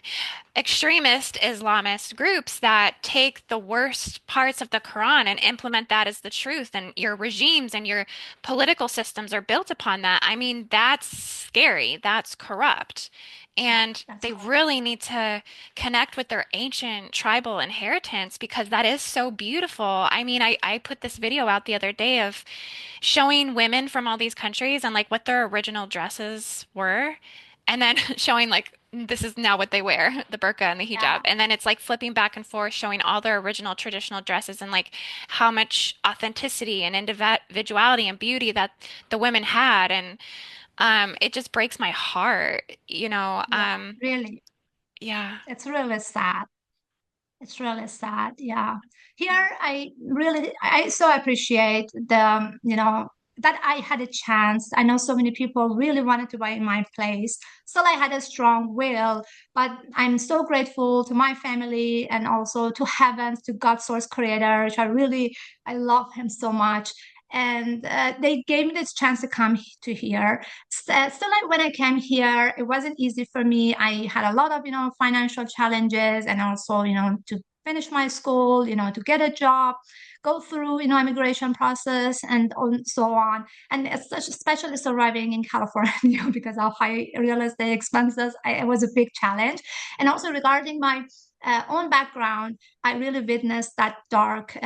extremist Islamist groups that take the worst parts of the Quran and implement that as the truth, and your regimes and your political systems are built upon that. I mean, that's scary. That's corrupt. Yeah, And that's they correct. really need to connect with their ancient tribal inheritance because that is so beautiful. I mean, I put this video out the other day of showing women from all these countries and like what their original dresses were, and then showing like this is now what they wear, the burqa and the hijab. Yeah. And then it's like flipping back and forth, showing all their original traditional dresses and like how much authenticity and individuality and beauty that the women had. And it just breaks my heart, Yeah, really. yeah. It's really sad. It's really sad. Yeah. Here, I so appreciate that I had a chance. I know so many people really wanted to buy in my place. Still, I had a strong will, but I'm so grateful to my family and also to heavens, to God source creator, which I love him so much. And they gave me this chance to come to here. Still, like when I came here, it wasn't easy for me. I had a lot of, financial challenges, and also, to finish my school, to get a job, go through, immigration process, and so on. And especially surviving in California because of high real estate expenses, it was a big challenge. And also regarding my own background, I really witnessed that dark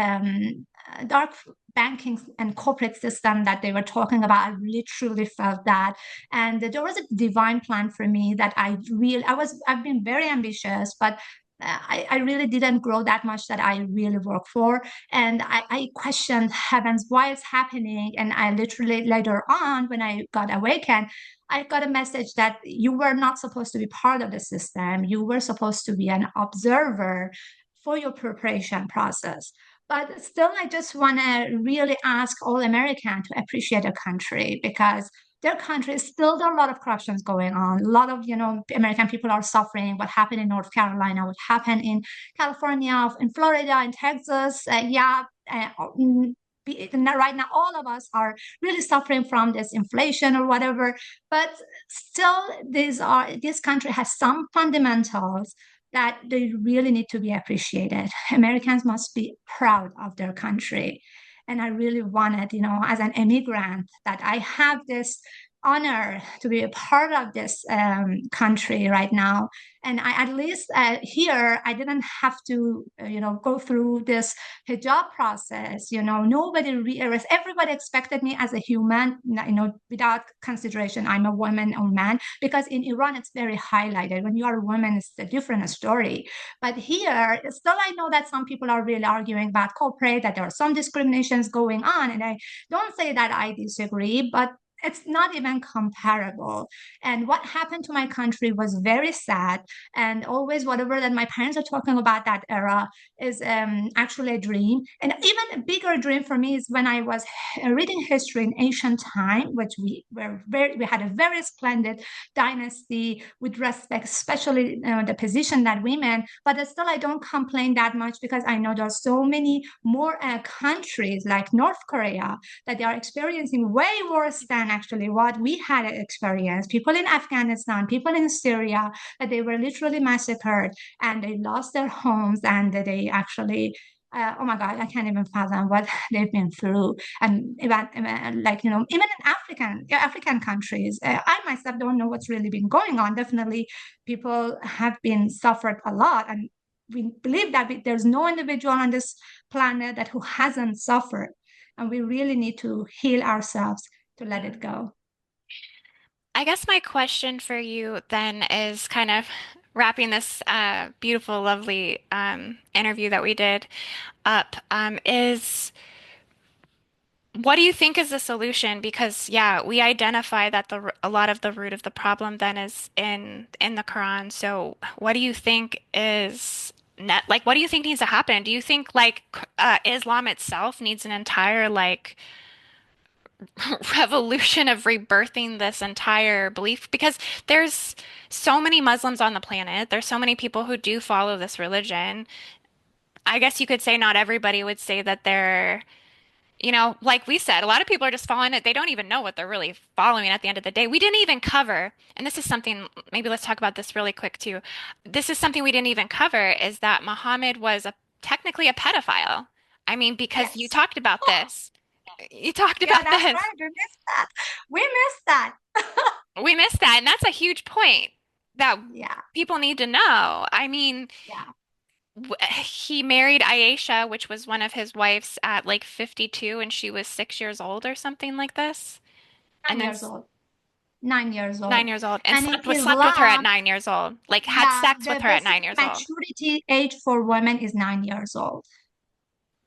banking and corporate system that they were talking about. I really truly felt that. And there was a divine plan for me that I've been very ambitious, but I really didn't grow that much that I really work for. And I questioned heavens, why it's happening. And I literally later on, when I got awakened, I got a message that you were not supposed to be part of the system. You were supposed to be an observer for your preparation process. But still, I just want to really ask all Americans to appreciate a country because their country still there are a lot of corruptions going on. A lot of American people are suffering. What happened in North Carolina, what happened in California, in Florida, in Texas, right now all of us are really suffering from this inflation or whatever. But still, this country has some fundamentals that they really need to be appreciated. Americans must be proud of their country. And I really wanted, as an immigrant, that I have this honor to be a part of this country right now. And I, at least here, I didn't have to, go through this hijab process. Everybody expected me as a human, without consideration, I'm a woman or man, because in Iran, it's very highlighted. When you are a woman, it's a different story. But here, still, I know that some people are really arguing about corporate, that there are some discriminations going on. And I don't say that I disagree, but it's not even comparable. And what happened to my country was very sad. And always, whatever that my parents are talking about that era is actually a dream. And even a bigger dream for me is when I was reading history in ancient time, which we had a very splendid dynasty with respect, especially the position that women. But still, I don't complain that much because I know there are so many more countries like North Korea that they are experiencing way worse than actually what we had experienced. People in Afghanistan, people in Syria, that they were literally massacred and they lost their homes and they actually oh my God, I can't even fathom what they've been through. And even like even in African countries, I myself don't know what's really been going on. Definitely, people have been suffered a lot, and we believe that there's no individual on this planet that who hasn't suffered, and we really need to heal ourselves to let it go. I guess my question for you then is kind of wrapping this beautiful, lovely interview that we did up, is what do you think is the solution? Because yeah, we identify that a lot of the root of the problem then is in the Quran. So what do you think is net like what do you think needs to happen? Do you think like Islam itself needs an entire like revolution of rebirthing this entire belief? Because there's so many Muslims on the planet. There's so many people who do follow this religion. I guess you could say not everybody would say that they're, like we said, a lot of people are just following it. They don't even know what they're really following at the end of the day. We didn't even cover, and this is something, maybe let's talk about this really quick too. This is something we didn't even cover is that Muhammad was technically a pedophile. I mean, because you Yes. talked about this. You talked Yeah, about that's this. right. We missed that. We missed that. We missed that, and that's a huge point that Yeah, people need to know. I mean, yeah. he married Aisha, which was one of his wives, at like 52, and she was 6 years old or something like this. And nine then years old. 9 years old. 9 years old, and And in slept with her at Islam, 9 years old, like had yeah, sex with the her at basic 9 years old. maturity age for women is 9 years old.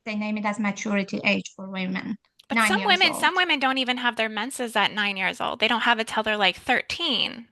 They name it as maturity age for women. But 9 years some old. women don't even have their menses at 9 years old. They don't have it till they're like 13.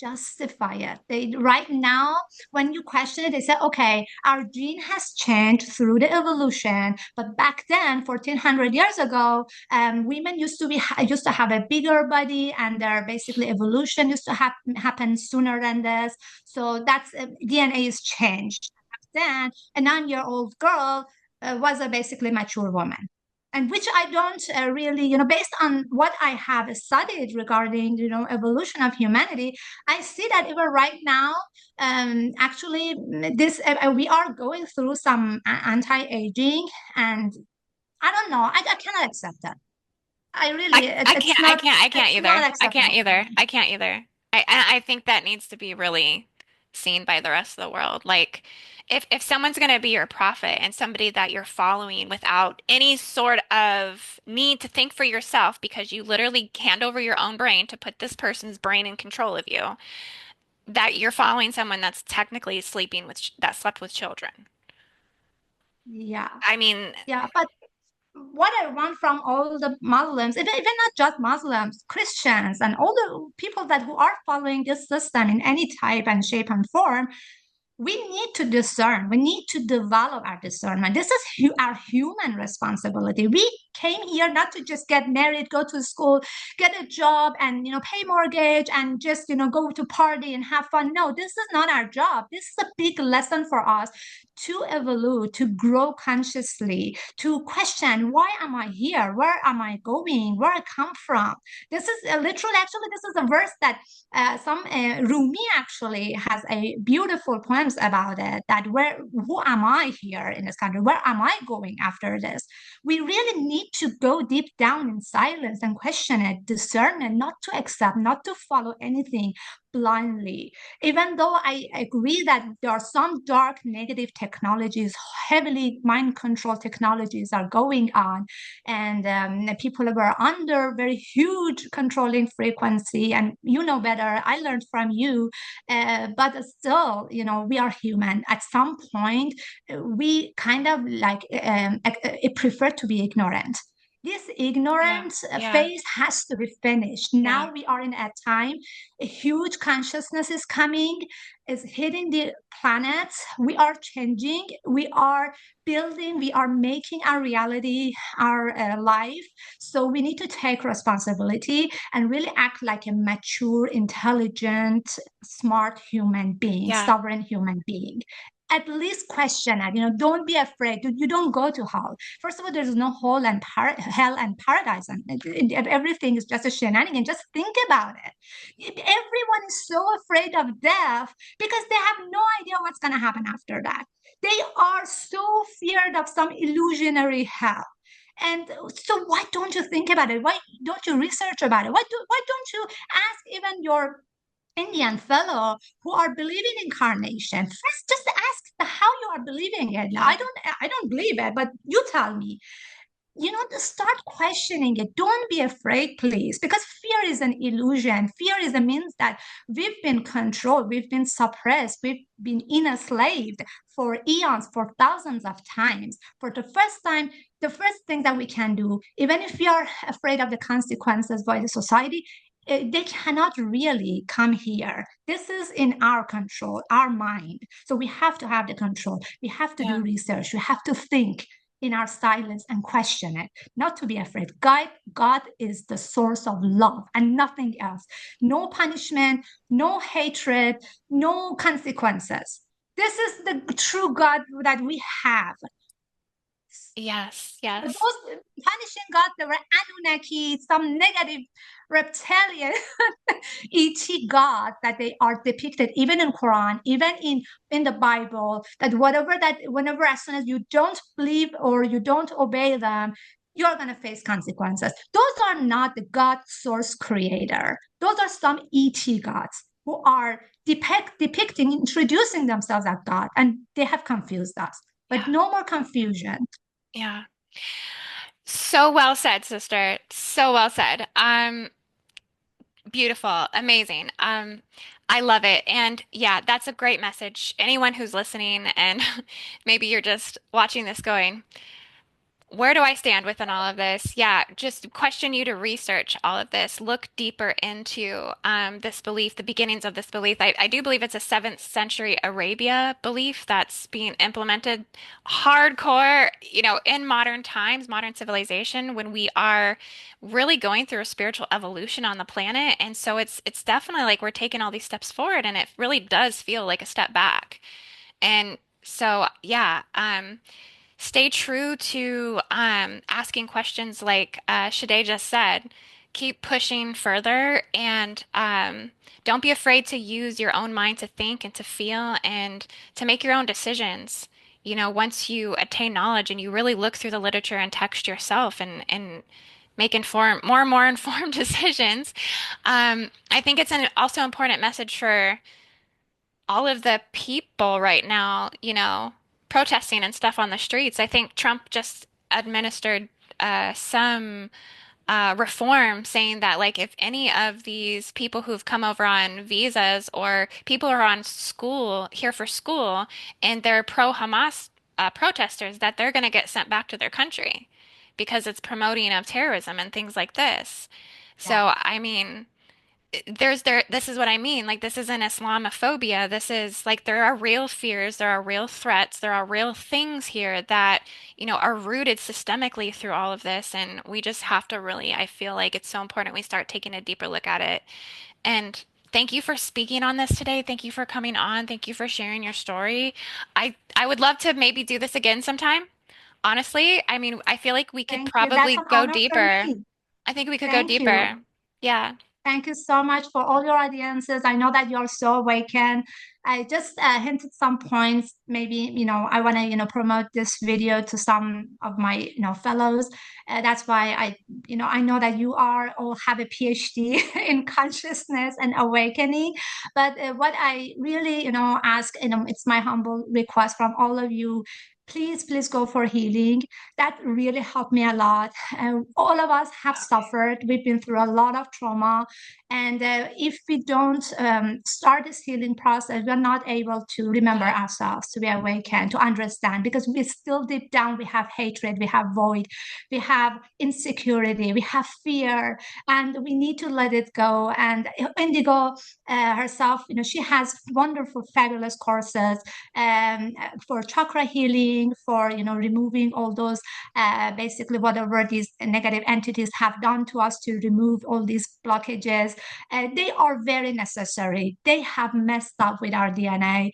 Justify it. They right now, when you question it, they say, okay, our gene has changed through the evolution, but back then, 1400 years ago, women used to have a bigger body, and their basically evolution used to happen sooner than this. So that's DNA is changed. Back then, a 9-year-old girl was a basically mature woman, and which I don't really, based on what I have studied regarding, evolution of humanity, I see that even right now, actually, this we are going through some anti-aging, and I don't know, I cannot accept that. I really, I can't it's not either. I can't acceptable for either. me. I can't either. I think that needs to be really seen by the rest of the world. Like, if someone's going to be your prophet and somebody that you're following without any sort of need to think for yourself, because you literally hand over your own brain to put this person's brain in control of you, that you're following someone that's technically that slept with children. Yeah. I mean, Yeah, but what I want from all the Muslims, even not just Muslims, Christians, and all the people that who are following this system in any type and shape and form, we need to discern. We need to develop our discernment. This is our human responsibility. We came here not to just get married, go to school, get a job, and pay mortgage, and just go to party and have fun. No, this is not our job. This is a big lesson for us to evolve, to grow consciously, to question, why am I here? Where am I going? Where I come from? This is literally, actually, this is a verse that some Rumi actually has a beautiful poems about it. That who am I here in this country? Where am I going after this? We really need to go deep down in silence and question it, discern it, not to accept, not to follow anything blindly. Even though I agree that there are some dark negative technologies, heavily mind control technologies are going on, and people were under very huge controlling frequency, and you know better, I learned from you, but still, we are human. At some point we kind of like prefer to be ignorant. This yeah, ignorance yeah, phase has to be finished. yeah, Now we are in a time, a huge consciousness is coming, is hitting the planet. We are changing, we are building, we are making our reality, our life. So we need to take responsibility and really act like a mature, intelligent, smart human being, yeah, sovereign human being. At least question it. Don't be afraid. You don't go to hell. First of all, there's no hell and paradise, and everything is just a shenanigan. Just think about it. Everyone is so afraid of death because they have no idea what's going to happen after that. They are so feared of some illusionary hell. And so why don't you think about it? Why don't you research about it? Why don't you ask even your Indian fellow who are believing in incarnation? First, just ask how you are believing it. Now, yeah, I don't believe it, but you tell me. To start questioning it. Don't be afraid, please, because fear is an illusion. Fear is a means that we've been controlled, we've been suppressed, we've been enslaved for eons, for thousands of times. For the first time, the first thing that we can do, even if we are afraid of the consequences by the society, they cannot really come here. This is in our control, our mind. So we have to have the control. We have to do yeah, research. We have to think in our silence and question it, not to be afraid. God is the source of love and nothing else. No punishment, no hatred, no consequences. This is the true God that we have. yes, Those yes, punishing gods, they were Anunnaki, some negative reptilian ET gods that they are depicted even in Quran, even in the Bible. That whenever as soon as you don't believe or you don't obey them, you're gonna face consequences. Those are not the God source creator. Those are some ET gods who are depicting, introducing themselves as God, and they have confused us. But yeah, no more confusion. yeah. So well said, sister. So well said. Beautiful, amazing. I love it. And yeah, that's a great message. Anyone who's listening and maybe you're just watching this going, where do I stand within all of this? Yeah, just question you to research all of this. Look deeper into this belief, the beginnings of this belief. I do believe it's a 7th century Arabia belief that's being implemented hardcore, in modern times, modern civilization, when we are really going through a spiritual evolution on the planet. And so it's definitely like we're taking all these steps forward, and it really does feel like a step back. And so, yeah, stay true to asking questions like Shideh just said. Keep pushing further and don't be afraid to use your own mind to think and to feel and to make your own decisions. Once you attain knowledge and you really look through the literature and text yourself and make more and more informed decisions, I think it's an also important message for all of the people right now, protesting and stuff on the streets. I think Trump just administered some. reform saying that like if any of these people who've come over on visas or people who are on school here for school and they're pro-Hamas protesters that they're going to get sent back to their country because it's promoting of terrorism and things like this. Yeah. So I mean, this is what I mean. Like this isn't Islamophobia. This is like there are real fears, there are real threats, there are real things here that, are rooted systemically through all of this. And we just have to really, I feel like it's so important we start taking a deeper look at it. And thank you for speaking on this today. Thank you for coming on. Thank you for sharing your story. I would love to maybe do this again sometime. Honestly, I mean, I feel like we could Thank you. That's probably an go honor for deeper. me. I think we could go Thank you. deeper. Yeah. Thank you so much for all your audiences. I know that you're so awakened. I just hinted some points. Maybe, I want to, promote this video to some of my, fellows. That's why I know that you are all have a PhD in consciousness and awakening. But what I really, ask, it's my humble request from all of you. Please, please go for healing. That really helped me a lot. All of us have suffered. We've been through a lot of trauma, and if we don't start this healing process, we're not able to remember ourselves, to be awakened, to understand, because we still deep down, we have hatred, we have void, we have insecurity, we have fear, and we need to let it go. And Indigo herself, she has wonderful, fabulous courses for chakra healing, for, removing all those, basically whatever these negative entities have done to us, to remove all these blockages. They are very necessary. They have messed up with our DNA.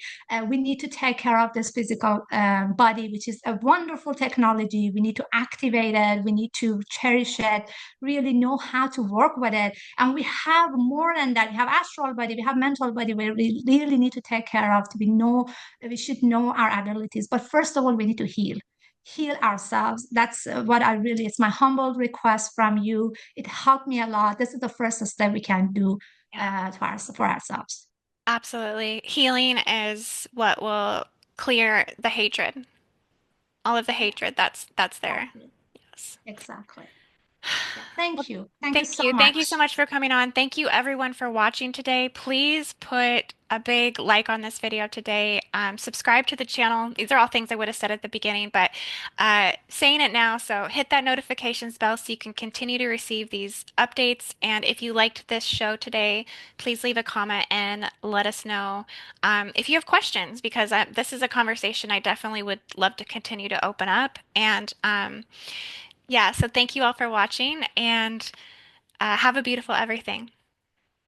We need to take care of this physical body, which is a wonderful technology. We need to activate it. We need to cherish it, really know how to work with it. And we have more than that. We have astral body, we have mental body. We really need to take care of. We should know our abilities. But first of all, we need to heal ourselves. That's what I really, it's my humble request from you. It helped me a lot. This is the first step we can do Yeah. for ourselves. Absolutely. Healing is what will clear the hatred. All of the Yeah, hatred that's there. exactly. Yes. Exactly. Yeah. Well, Thank you. Thank you thank so you. Thank you so much. much for coming on. Thank you everyone for watching today. Please put a big like on this video today. Subscribe to the channel. These are all things I would have said at the beginning, but saying it now. So hit that notifications bell so you can continue to receive these updates. And if you liked this show today, please leave a comment and let us know if you have questions, because this is a conversation I definitely would love to continue to open up. And yeah, so thank you all for watching and have a beautiful everything.